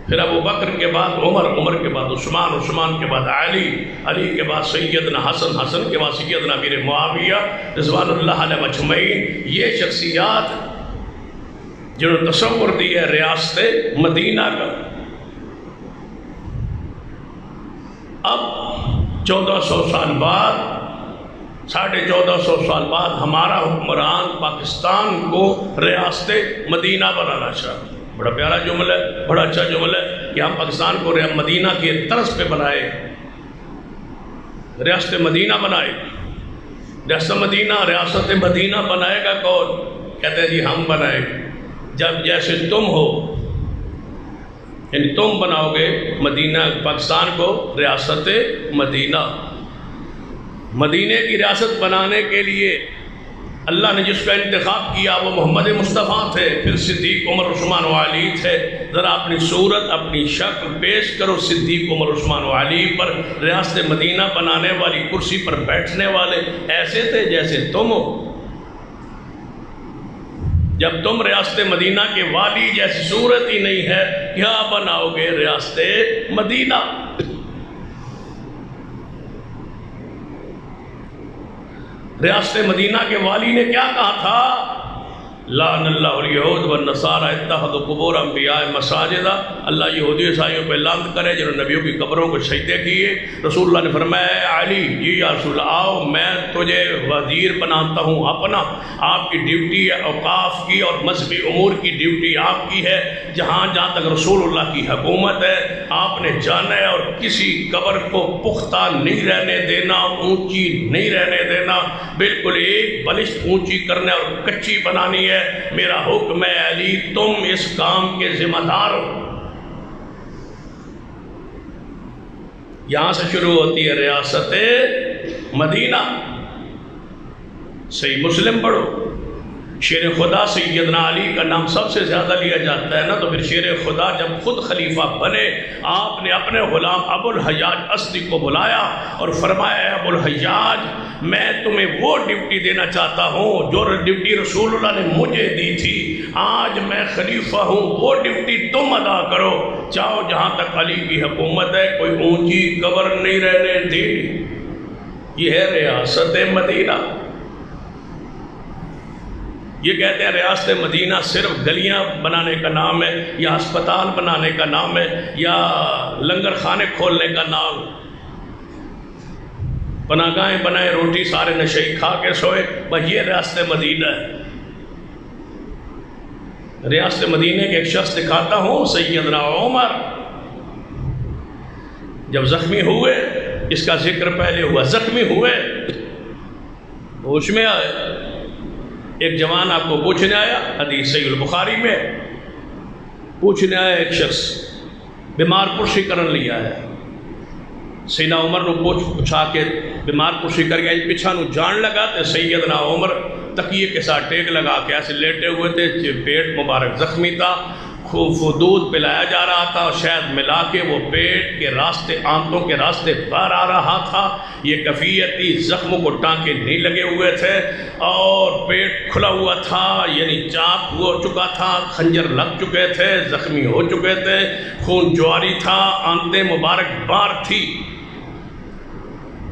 [SPEAKER 2] پھر ابو بکر کے بعد عمر، عمر کے بعد عثمان، عثمان کے بعد علی، علی کے بعد سیدنا حسن، حسن کے بعد سیدنا امیر معاویہ رضوان اللہ علیہ مجمعین۔ یہ شخصیات جنہوں نے تصور دی ہے ریاست مدینہ کا۔ اب 1400 سال بعد، 1450 سال بعد ہمارا حکمران پاکستان کو ریاست مدینہ بنانا چاہتا ہے۔ بڑا پیارا جملہ ہے، بڑا اچھا جملہ ہے کہ ہم پاکستان کو مدینہ کے طرز پہ بنائے، ریاست مدینہ بنائے۔ ریاست مدینہ بنائے گا کون؟ کہتے ہیں جی ہم بنائے گے۔ جب جیسے تم ہو، یعنی تم بناؤ گے مدینہ، پاکستان کو ریاست مدینہ۔ مدینہ کی ریاست بنانے کے لیے اللہ نے جس کا انتخاب کیا وہ محمد مصطفیٰ تھے، پھر صدیق، عمر، عثمان و علی تھے۔ ذرا اپنی صورت، اپنی شکل پیش کرو صدیق، عمر، عثمان و علی پر۔ ریاست مدینہ بنانے والی کرسی پر بیٹھنے والے ایسے تھے جیسے تم ہو۔ جب تم ریاست مدینہ کے والی جیسی صورت ہی نہیں ہے، کیا بناؤ گے ریاست مدینہ؟ ریاست مدینہ کے والی نے کیا کہا تھا؟ لعن اللہ الیہود والنصارى اتخذوا قبور انبیاء مساجدا۔ اللہ یہودی عیسائیوں پہ لعنت کرے جنہوں نے نبیوں کی قبروں کو سجدے کیے۔ رسول اللہ نے فرمایا اے علی، جی یا رسول اللہ، آؤ میں تجھے وزیر بناتا ہوں اپنا۔ آپ کی ڈیوٹی ہے اوقاف کی اور مذہبی امور کی ڈیوٹی آپ کی ہے۔ جہاں تک رسول اللہ کی حکومت ہے آپ نے جانا ہے اور کسی قبر کو پختہ نہیں رہنے دینا، اونچی نہیں رہنے دینا، بالکل ایک بلشت اونچی کرنا اور کچی بنانی ہے۔ میرا حکم ہے علی، تم اس کام کے ذمہ دار ہو۔ یہاں سے شروع ہوتی ہے ریاست مدینہ۔ صحیح مسلم پڑھو، شیر خدا سیدنا علی کا نام سب سے زیادہ لیا جاتا ہے نا، تو پھر شیر خدا جب خود خلیفہ بنے آپ نے اپنے غلام ابو الحجاج اسدی کو بلایا اور فرمایا اے ابو الحجاج میں تمہیں وہ ڈیوٹی دینا چاہتا ہوں جو ڈیوٹی رسول اللہ نے مجھے دی تھی، آج میں خلیفہ ہوں، وہ ڈیوٹی تم ادا کرو، چاہو جہاں تک علی کی حکومت ہے کوئی اونچی قبر نہیں رہنے دینی۔ یہ ہے ریاست مدینہ۔ یہ کہتے ہیں ریاست مدینہ صرف گلیاں بنانے کا نام ہے یا ہسپتال بنانے کا نام ہے یا لنگر خانے کھولنے کا نام، پناہ گاہیں بنائے روٹی سارے نشئی کھا کے سوئے، بس یہ ریاست مدینہ ہے۔ ریاست مدینہ کے ایک شخص دکھاتا ہوں، سیدنا عمر جب زخمی ہوئے، اس کا ذکر پہلے ہوا، زخمی ہوئے ہوش میں آئے، ایک جوان آپ کو پوچھنے آیا، حدیث صحیح البخاری میں پوچھنے آیا ایک شخص بیمار پرسی کرن لیا ہے، سیدنا عمر نو پوچھا کے بیمار پرسی کر گیا، پیچھا نو جان لگا تے سیدنا عمر تکیے کے ساتھ ٹیک لگا کے ایسے لیٹے ہوئے تھے، پیٹ مبارک زخمی تھا، خوب دودھ پلایا جا رہا تھا اور شاید ملا کے وہ پیٹ کے راستے آنتوں کے راستے باہر آ رہا تھا۔ یہ کیفیت تھی، زخموں کو ٹانکے نہیں لگے ہوئے تھے اور پیٹ کھلا ہوا تھا، یعنی چاک ہو چکا تھا، خنجر لگ چکے تھے، زخمی ہو چکے تھے، خون جواری تھا، آنتیں مبارک باہر تھی،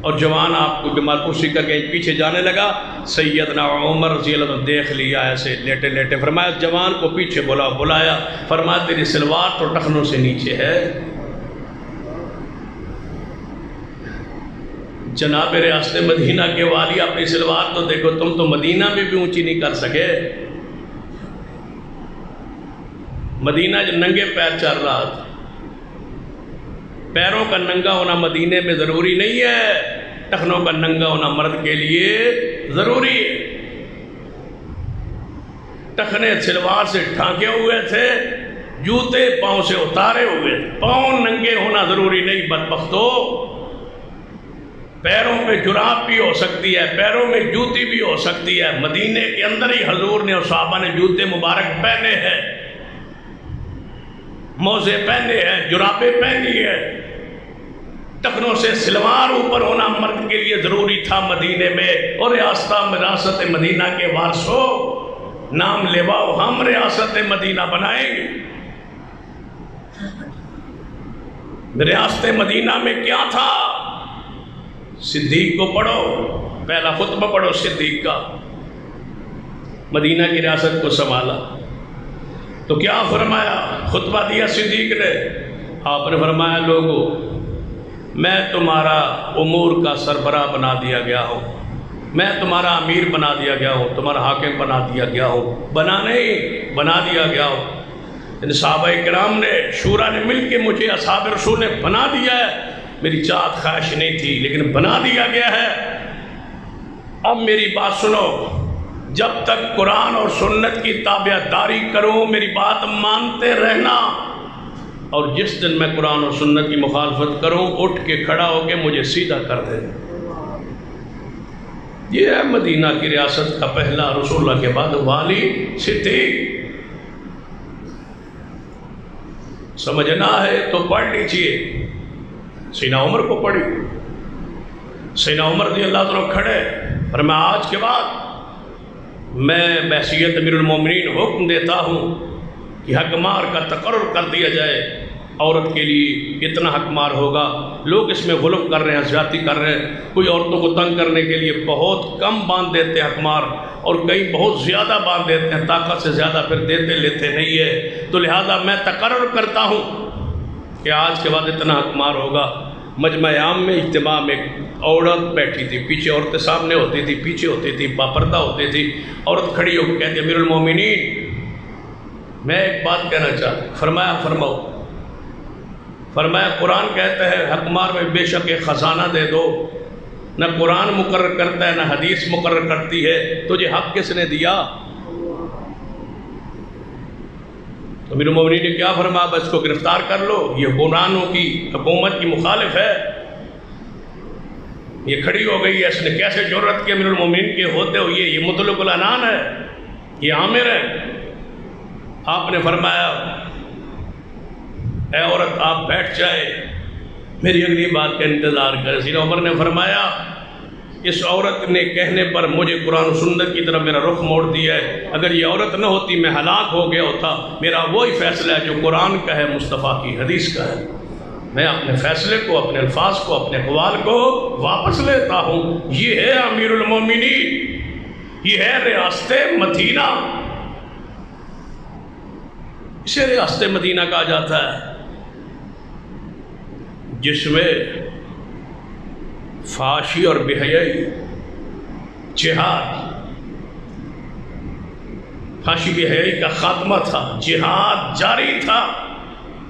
[SPEAKER 2] اور جوان آپ کو بیمار پرسی کر کے پیچھے جانے لگا۔ سیدنا عمر رضی اللہ عنہ دیکھ لیا ایسے لیٹے لیٹے، فرمایا جوان کو پیچھے بلایا، فرمایا تیری سلوار تو ٹخنوں سے نیچے ہے۔ جناب ریاست مدینہ کے والی اپنی سلوار تو دیکھو، تم تو مدینہ میں بھی اونچی نہیں کر سکے۔ مدینہ جو ننگے پیر چل رہا تھا، پیروں کا ننگا ہونا مدینے میں ضروری نہیں ہے، ٹخنوں کا ننگا ہونا مرد کے لیے ضروری ہے۔ ٹخنے سلوار سے ڈھانکے ہوئے تھے، جوتے پاؤں سے اتارے ہوئے تھے، پاؤں ننگے ہونا ضروری نہیں بدبختو۔ پیروں میں جراب بھی ہو سکتی ہے، پیروں میں جوتی بھی ہو سکتی ہے۔ مدینے کے اندر ہی حضور نے اور صحابہ نے جوتے مبارک پہنے ہیں، موزے پہنے ہیں، جرابیں پہنی ہیں، ٹخنوں سے سلوار اوپر ہونا مرد کے لیے ضروری تھا مدینے میں۔ اور ریاست مدینہ کے وارثو نام لیواؤ، ہم ریاست مدینہ بنائیں گے۔ ریاست مدینہ میں کیا تھا؟ صدیق کو پڑھو، پہلا خطبہ پڑھو صدیق کا، مدینہ کی ریاست کو سنبھالا تو کیا فرمایا؟ خطبہ دیا صدیق نے، آپ نے فرمایا لوگو میں تمہارا امور کا سربراہ بنا دیا گیا ہوں، میں تمہارا امیر بنا دیا گیا ہوں، تمہارا حاکم بنا دیا گیا ہوں، بنا نہیں بنا دیا گیا ہوں۔ صحابہ کرام نے شورا نے مل کے مجھے اصحاب رسول نے بنا دیا ہے، میری چاہت خواہش نہیں تھی لیکن بنا دیا گیا ہے۔ اب میری بات سنو، جب تک قرآن اور سنت کی تابعداری کرو میری بات مانتے رہنا، اور جس دن میں قرآن اور سنت کی مخالفت کروں اٹھ کے کھڑا ہو کے مجھے سیدھا کر دے۔ یہ ہے مدینہ کی ریاست کا پہلا رسول اللہ کے بعد والی صدیق۔ سمجھنا ہے تو پڑھ لیجئے، سیدنا عمر کو پڑھی، سیدنا عمر رضی اللہ عنہ کھڑے، اور میں آج کے بعد میں بحیثیت امیر المومنین حکم دیتا ہوں کہ حق مار کا تقرر کر دیا جائے۔ عورت کے لیے کتنا حق مار ہوگا؟ لوگ اس میں غلو کر رہے ہیں، زیادتی کر رہے ہیں، کوئی عورتوں کو تنگ کرنے کے لیے بہت کم باندھ دیتے ہیں حق مار، اور کئی بہت زیادہ باندھ دیتے ہیں، طاقت سے زیادہ پھر دیتے لیتے نہیں ہے۔ تو لہذا میں تقرر کرتا ہوں کہ آج کے بعد اتنا حق مار ہوگا۔ مجمع عام میں اجتماع میں عورت بیٹھی تھی، پیچھے عورتیں سامنے ہوتی تھی، پیچھے ہوتی تھی، باپردہ ہوتی تھی، عورت کھڑی ہو کے کہتی امیر المومنین میں ایک بات کہنا چاہتا ہوں۔ فرمایا فرماؤ۔ فرمایا قرآن کہتا ہے حق مار میں بے شک ایک خزانہ دے دو، نہ قرآن مقرر کرتا ہے نہ حدیث مقرر کرتی ہے، تجھے حق کس نے دیا؟ تو امیر المومنین نے کیا فرمایا؟ بس کو گرفتار کر لو، یہ حکمرانوں کی حکومت کی مخالف ہے، یہ کھڑی ہو گئی ہے، اس نے کیسے جرأت کی امیر المومنین کے ہوتے ہوئے، یہ مطلق العنان ہے، یہ عامر ہے۔ آپ نے فرمایا اے عورت آپ بیٹھ جائے، میری اگلی بات کا انتظار کرے۔ سیدنا عمر نے فرمایا اس عورت نے کہنے پر مجھے قرآن و سنت کی طرف میرا رخ موڑ دیا ہے، اگر یہ عورت نہ ہوتی میں ہلاک ہو گیا ہوتا۔ میرا وہی فیصلہ ہے جو قرآن کا ہے، مصطفیٰ کی حدیث کا ہے، میں اپنے فیصلے کو، اپنے الفاظ کو، اپنے اقوال کو واپس لیتا ہوں۔ یہ ہے امیر المومنین، یہ ہے ریاست مدینہ، اسے ریاست مدینہ کہا جاتا ہے، جس میں فحاشی اور بے حیائی، جہاد، فحاشی بے حیائی کا خاتمہ تھا، جہاد جاری تھا۔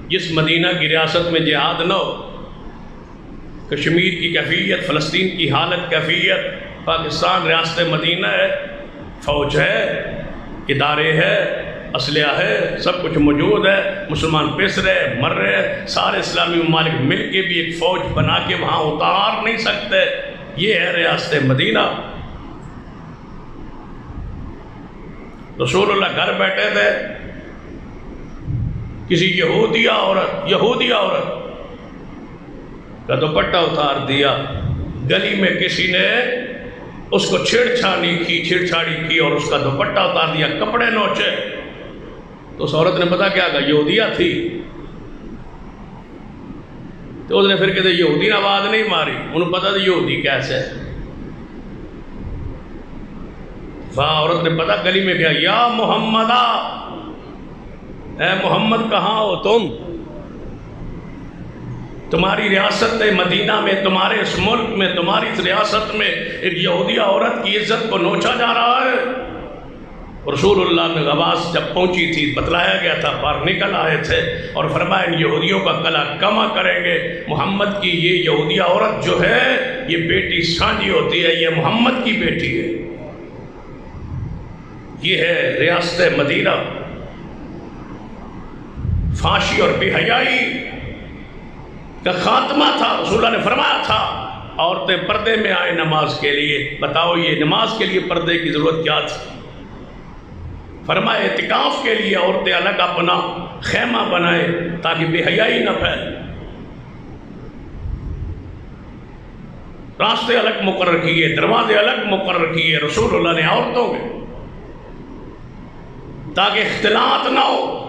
[SPEAKER 2] جس مدینہ کی ریاست میں جہاد نہ ہو، کشمیر کی کیفیت، فلسطین کی حالت کیفیت، پاکستان ریاست مدینہ ہے، فوج ہے، ادارے ہے، اسلحہ ہے، سب کچھ موجود ہے، مسلمان پس رہے، مر رہے، سارے اسلامی ممالک مل کے بھی ایک فوج بنا کے وہاں اتار نہیں سکتے۔ یہ ہے ریاست مدینہ۔ رسول اللہ گھر بیٹھے تھے، کسی یہودی عورت کا دوپٹہ اتار دیا، گلی میں کسی نے اس کو چھیڑ چھاڑی کی اور اس کا دوپٹہ اتار دیا، کپڑے نوچے، تو اس عورت نے پتا کیا کہا، یہودیہ تھی، تو اس نے پھر کہتے یہودی نے آواز نہیں ماری، انہوں پتا تھا یہودی کیسے ہے۔ وہاں عورت نے پتا گلی میں کہا یا محمدہ، اے محمد کہاں ہو تم؟ تمہاری ریاست مدینہ میں، تمہارے اس ملک میں، تمہاری اس ریاست میں ایک یہودی عورت کی عزت کو نوچا جا رہا ہے۔ رسول اللہ نے آواز جب پہنچی تھی، بتلایا گیا تھا، باہر نکل آئے تھے اور فرمایا ان یہودیوں کا کلا کما کریں گے۔ محمد کی یہ یہودی عورت جو ہے یہ بیٹی سانجی ہوتی ہے، یہ محمد کی بیٹی ہے۔ یہ ہے ریاست مدینہ۔ فحاشی اور بے حیائی کا خاتمہ تھا۔ رسول اللہ نے فرمایا تھا عورتیں پردے میں آئے نماز کے لیے۔ بتاؤ یہ نماز کے لیے پردے کی ضرورت کیا تھی؟ فرمایا اعتکاف کے لیے عورتیں الگ اپنا خیمہ بنائے تاکہ بے حیائی نہ پھیلے، راستے الگ مقرر کیے، دروازے الگ مقرر کیے رسول اللہ نے عورتوں کے، تاکہ اختلاط نہ ہو۔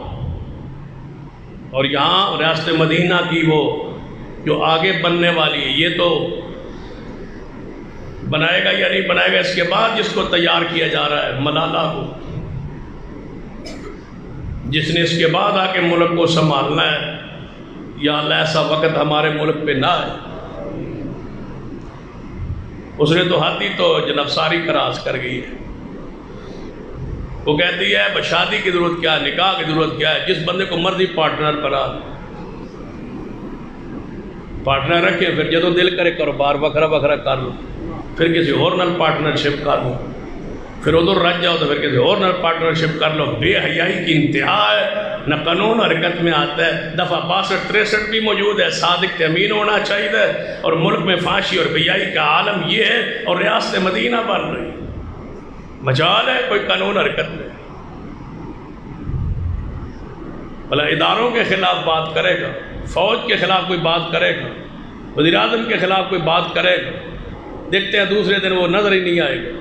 [SPEAKER 2] اور یہاں ریاست مدینہ کی وہ جو آگے بننے والی ہے، یہ تو بنائے گا یا نہیں بنائے گا اس کے بعد جس کو تیار کیا جا رہا ہے، ملالہ کو، جس نے اس کے بعد آ کے ملک کو سنبھالنا ہے۔ یا اللہ ایسا وقت ہمارے ملک پہ نہ آئے۔ اس نے تو حد ہی تو جناب ساری کراس کر گئی ہے۔ وہ کہتی ہے شادی کی ضرورت کیا ہے، نکاح کی ضرورت کیا ہے، جس بندے کو مرضی پارٹنر بنا پارٹنر رکھے، پھر جدو دل کرے کاروبار وکھرا وکھرا کر لو، پھر کسی اور نال پارٹنرشپ کر لو، پھر ادھر رج جاؤ تو پھر کسی اور نال پارٹنرشپ کر لو۔ بے حیائی کی انتہا ہے، نہ قانون حرکت میں آتا ہے۔ دفعہ 62-63 بھی موجود ہے، صادق امین ہونا چاہیے، اور ملک میں فحاشی اور بے حیائی کا عالم یہ ہے، اور ریاست مدینہ بن رہی مجال ہے کوئی قانون حرکت میں؟ بھلا اداروں کے خلاف بات کرے گا، فوج کے خلاف کوئی بات کرے گا، وزیر اعظم کے خلاف کوئی بات کرے گا، دیکھتے ہیں دوسرے دن وہ نظر ہی نہیں آئے گا۔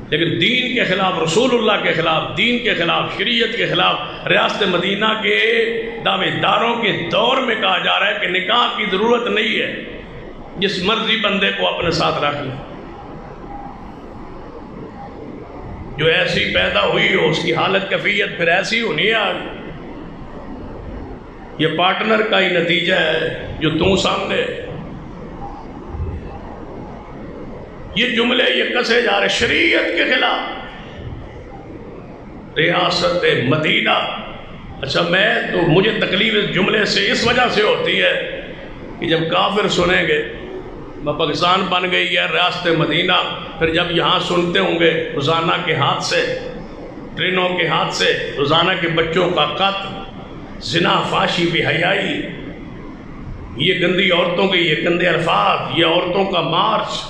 [SPEAKER 2] لیکن دین کے خلاف، رسول اللہ کے خلاف، دین کے خلاف، شریعت کے خلاف، ریاست مدینہ کے دعوے داروں کے دور میں کہا جا رہا ہے کہ نکاح کی ضرورت نہیں ہے، جس مرضی بندے کو اپنے ساتھ رکھ لیں، جو ایسی پیدا ہوئی ہو اس کی حالت کیفیت پھر ایسی ہونی ہے آگے۔ یہ پارٹنر کا ہی نتیجہ ہے جو تم سامنے۔ یہ جملے یہ کسے جا رہے شریعت کے خلاف، ریاست مدینہ۔ اچھا مجھے تکلیف اس جملے سے اس وجہ سے ہوتی ہے کہ جب کافر سنیں گے پاکستان بن گئی ہے ریاست مدینہ، پھر جب یہاں سنتے ہوں گے روزانہ کے حادثے، ٹرینوں کے حادثے، روزانہ کے بچوں کا قتل، زنا، فحاشی، بے حیائی، یہ گندی عورتوں کے یہ گندے الفاظ، یہ عورتوں کا مارچ،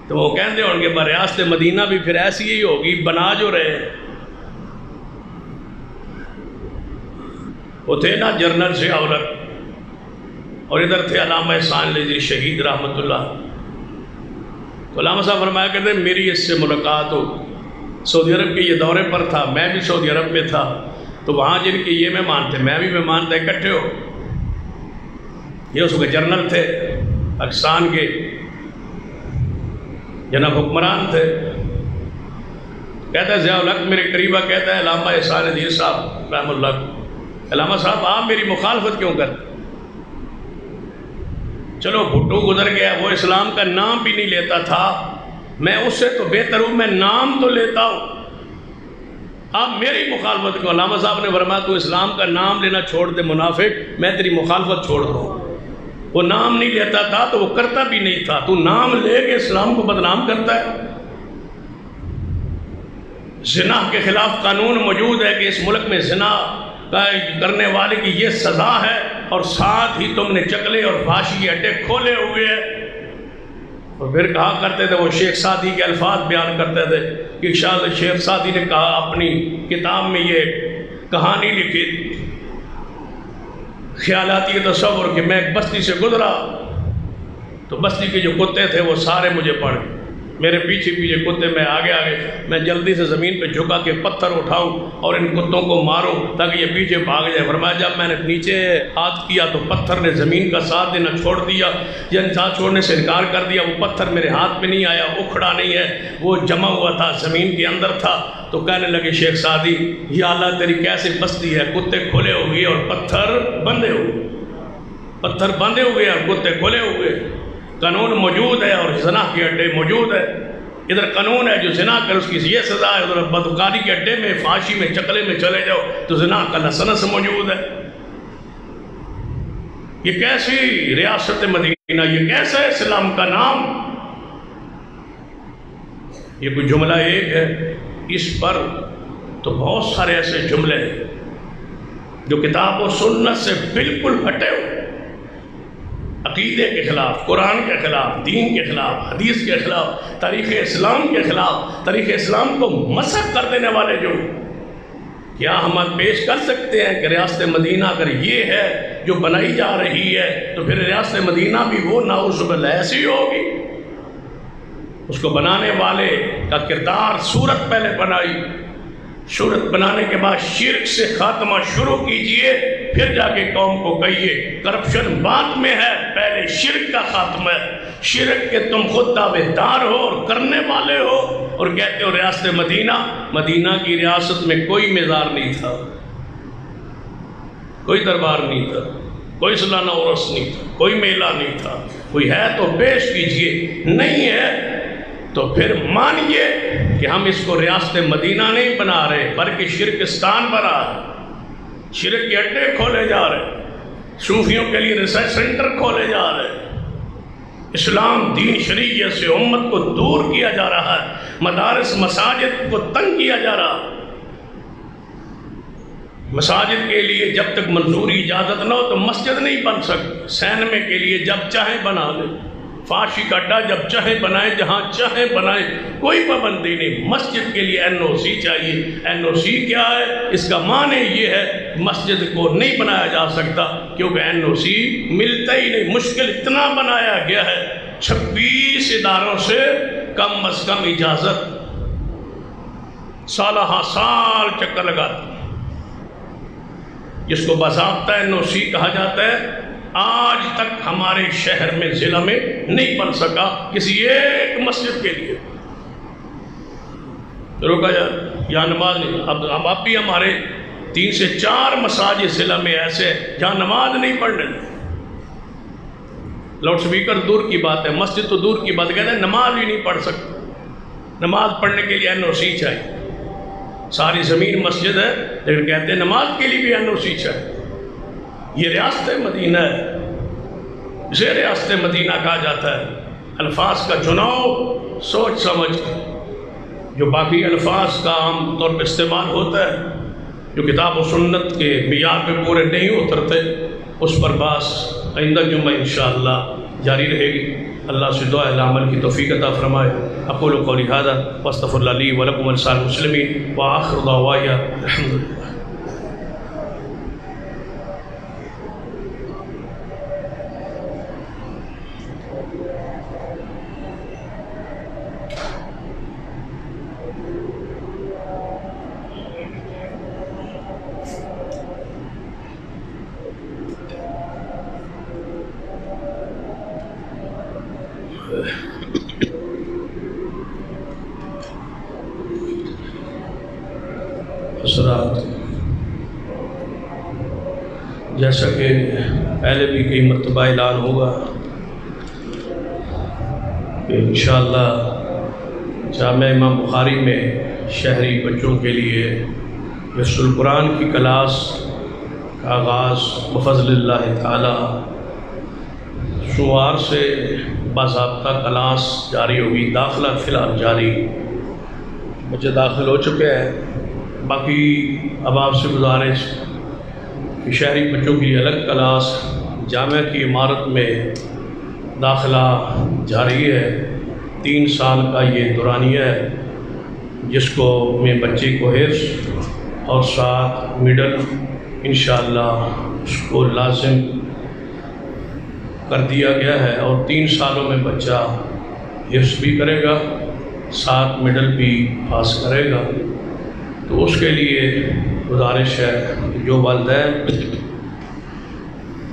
[SPEAKER 2] تو وہ کہتے ہوں گے بریاست مدینہ بھی پھر ایسی ہی ہوگی، بنا جو رہے ہیں۔ وہ تھے نا جنرل سے عورت، اور ادھر تھے علامہ احسان علی جی شہید رحمۃ اللہ۔ تو علامہ صاحب فرمایا کرتے ہیں میری اس سے ملاقات ہو، سعودی عرب کے یہ دورے پر تھا، میں بھی سعودی عرب میں تھا، تو وہاں جن کے یہ مہمان تھے میں بھی مہمان تھے، اکٹھے ہو۔ یہ اس کے جنرل تھے، پاکستان کے جناب حکمران تھے۔ کہتا ہے ضیاء الحق میرے قریبہ، کہتا ہے علامہ احسان علی صاحب رحمۃ اللہ، علامہ صاحب آپ میری مخالفت کیوں کرتے؟ چلو بھٹو گزر گیا، وہ اسلام کا نام بھی نہیں لیتا تھا، میں اس سے تو بہتر ہوں، میں نام تو لیتا ہوں، آپ میری مخالفت کیوں؟ علامہ صاحب نے فرمایا تو اسلام کا نام لینا چھوڑ دے منافق، میں تیری مخالفت چھوڑ دوں۔ وہ نام نہیں لیتا تھا تو وہ کرتا بھی نہیں تھا، تو نام لے کے اسلام کو بدنام کرتا ہے۔ زنا کے خلاف قانون موجود ہے کہ اس ملک میں زنا کرنے والے کی یہ سزا ہے، اور ساتھ ہی تم نے چکلے اور فحاشی کے اڈے کھولے ہوئے ہیں۔ اور پھر کہا کرتے تھے، وہ شیخ سعدی کے الفاظ بیان کرتے تھے کہ شیخ سعدی نے کہا اپنی کتاب میں یہ کہانی لکھی، خیالاتی تصور، کہ میں ایک بستی سے گزرا تو بستی کے جو کتے تھے وہ سارے مجھے پڑ گئے، میرے پیچھے پیچھے کتے، میں آگے آگے، میں جلدی سے زمین پہ جھکا کے پتھر اٹھاؤں اور ان کتوں کو ماروں تاکہ یہ پیچھے بھاگ جائے۔ فرمایا جب میں نے نیچے ہاتھ کیا تو پتھر نے زمین کا ساتھ دینا چھوڑ دیا، یا ساتھ چھوڑنے سے انکار کر دیا، وہ پتھر میرے ہاتھ میں نہیں آیا، اکھڑا نہیں ہے، وہ جمع ہوا تھا، زمین کے اندر تھا۔ تو کہنے لگے شیخ سعدی یا اللہ تیری کیسے بستی ہے، کتے کھلے ہوئے اور پتھر بندھے ہوئے، پتھر بندھے ہوئے اور کتے کھلے ہوئے۔ قانون موجود ہے اور زنا کے اڈے موجود ہے، ادھر قانون ہے جو زنا کر اس کی یہ سزا ہے، ادھر بدکاری کے اڈے میں، فحاشی میں، چکلے میں چلے جاؤ تو زنا کا لسنس موجود ہے۔ یہ کیسی ریاست مدینہ، یہ کیسا ہے اسلام کا نام؟ یہ کوئی جملہ ایک ہے، اس پر تو بہت سارے ایسے جملے ہیں جو کتاب و سنت سے بالکل ہٹے ہوئے، عقیدے کے خلاف، قرآن کے خلاف، دین کے خلاف، حدیث کے خلاف، تاریخ اسلام کے خلاف، تاریخ اسلام کو مسخ کر دینے والے جو، کیا ہم پیش کر سکتے ہیں کہ ریاست مدینہ اگر یہ ہے جو بنائی جا رہی ہے تو پھر ریاست مدینہ بھی وہ نعوذ باللہ ایسی ہوگی؟ اس کو بنانے والے کا کردار، صورت پہلے بنائی، صورت بنانے کے بعد شرک سے خاتمہ شروع کیجئے، پھر جا کے قوم کو کہیے کرپشن بعد میں ہے، پہلے شرک کا خاتمہ ہے۔ شرک کے تم خود دعوے دار ہو اور کرنے والے ہو، اور کہتے ہو ریاست مدینہ۔ مدینہ کی ریاست میں کوئی مزار نہیں تھا، کوئی دربار نہیں تھا، کوئی سالانہ عرس نہیں تھا، کوئی میلہ نہیں تھا، کوئی ہے تو پیش کیجئے، نہیں ہے تو پھر مانیے کہ ہم اس کو ریاست مدینہ نہیں بنا رہے بلکہ شرکستان بنا رہے، شرک کے اڈے کھولے جا رہے، صوفیوں کے لیے ریسرچ سینٹر کھولے جا رہے، اسلام دین شریعت سے امت کو دور کیا جا رہا ہے، مدارس مساجد کو تنگ کیا جا رہا ہے۔ مساجد کے لیے جب تک منظوری اجازت نہ ہو تو مسجد نہیں بن سکتی، سینمے کے لیے جب چاہیں بنا لیں، فحاشی کا اڈا جب چاہیں بنائیں، جہاں چاہیں بنائیں، کوئی پابندی نہیں۔ مسجد کے لیے NOC چاہیے۔ NOC کیا ہے؟ اس کا معنی یہ ہے مسجد کو نہیں بنایا جا سکتا کیونکہ NOC ملتا ہی نہیں، مشکل اتنا بنایا گیا ہے 26 اداروں سے کم از کم اجازت، سالہ ہاں سال چکر لگاتا، جس کو باضابطہ NOC کہا جاتا ہے، آج تک ہمارے شہر میں ضلع میں نہیں بن سکا کسی ایک مسجد کے لیے۔ روکا یا نماز نہیں، اب بھی ہمارے 3 سے 4 مساجد ضلع میں ایسے جہاں نماز نہیں پڑھنے، لاؤڈ سپیکر دور کی بات ہے، مسجد تو دور کی بات، کہتے ہیں نماز بھی نہیں پڑھ سکتے، نماز پڑھنے کے لیے NOC چاہیے، ساری زمین مسجد ہے لیکن کہتے ہیں نماز کے لیے بھی NOC چاہیے۔ یہ ریاست مدینہ ہے، اسے ریاست مدینہ کہا جاتا ہے۔ الفاظ کا چناؤ سوچ سمجھ، جو باقی الفاظ کا عام طور پہ استعمال ہوتا ہے جو کتاب و سنت کے معیار پہ پورے نہیں اترتے، اس پر بحث آئندہ جمعہ انشاءاللہ جاری رہے گی۔ اللہ سے دعا ہے عمل کی توفیق عطا فرمائے۔ اقول قولی ھذا واستغفر اللہ لی ولکم ولسائر المسلمین وآخر دعوایا الحمد للہ۔ حضرات، جیسا کہ پہلے بھی کئی مرتبہ اعلان ہوگا کہ انشاءاللہ جامع امام بخاری میں شہری بچوں کے لیے حفظ القرآن کی کلاس کا آغاز بفضل اللہ تعالی سوموار سے باضابطہ کلاس جاری ہوگی۔ داخلہ فی الحال جاری، بچے داخل ہو چکے ہیں۔ باقی اب آپ سے گزارش کہ شہری بچوں کی الگ کلاس جامعہ کی عمارت میں داخلہ جاری ہے۔ 3 سال کا یہ دورانیہ ہے جس کو میں بچے کو حفظ اور ساتھ مڈل انشاءاللہ اس کو لازم کر دیا گیا ہے، اور 3 سالوں میں بچہ حفظ بھی کرے گا، ساتھ مڈل بھی پاس کرے گا۔ تو اس کے لیے گزارش ہے کہ جو والدین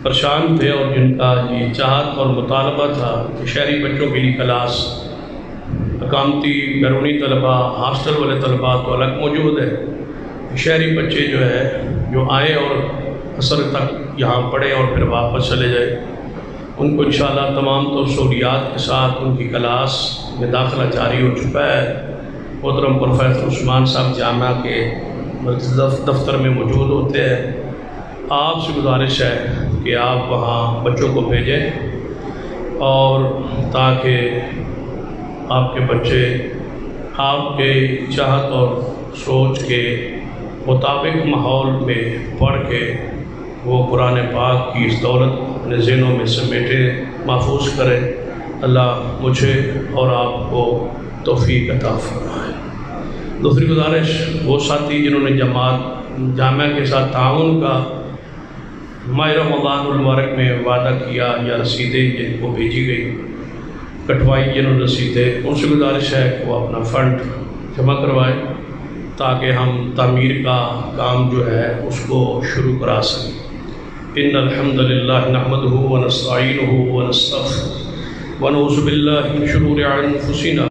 [SPEAKER 2] پریشان تھے اور جن کا یہ چاہت اور مطالبہ تھا کہ شہری بچوں کے لیے کلاس، اقامتی بیرونی طلباء، ہاسٹل والے طلباء تو الگ موجود ہے، شہری بچے جو ہے جو آئیں اور عصر تک یہاں پڑھیں اور پھر واپس چلے جائیں، ان کو انشاءاللہ تمام تو سہولیات کے ساتھ ان کی کلاس میں داخلہ جاری ہو چکا ہے۔ محترم پروفیسر عثمان صاحب جامعہ کے دفتر میں موجود ہوتے ہیں۔ آپ سے گزارش ہے کہ آپ وہاں بچوں کو بھیجیں، اور تاکہ آپ کے بچے آپ کے چاہت اور سوچ کے مطابق ماحول میں پڑھ کے وہ قرآن پاک کی اس دولت اپنے ذہنوں میں سمیٹے، محفوظ کرے۔ اللہ مجھے اور آپ کو توفیق عطا فرمائے۔ دوسری گزارش، وہ ساتھی جنہوں نے جامعہ کے ساتھ تعاون کا ماہ رمضان المبارک میں وعدہ کیا یا رسیدیں جن کو بھیجی گئی کٹوائی جنہوں نے رسیدیں، ان سے گزارش ہے کہ وہ اپنا فنڈ جمع کروائیں تاکہ ہم تعمیر کا کام جو ہے اس کو شروع کرا سکیں۔ ان الحمد للہ نحمدہ ونستعینہ ونستغفرہ ونعوذ باللہ من شرور انفسنا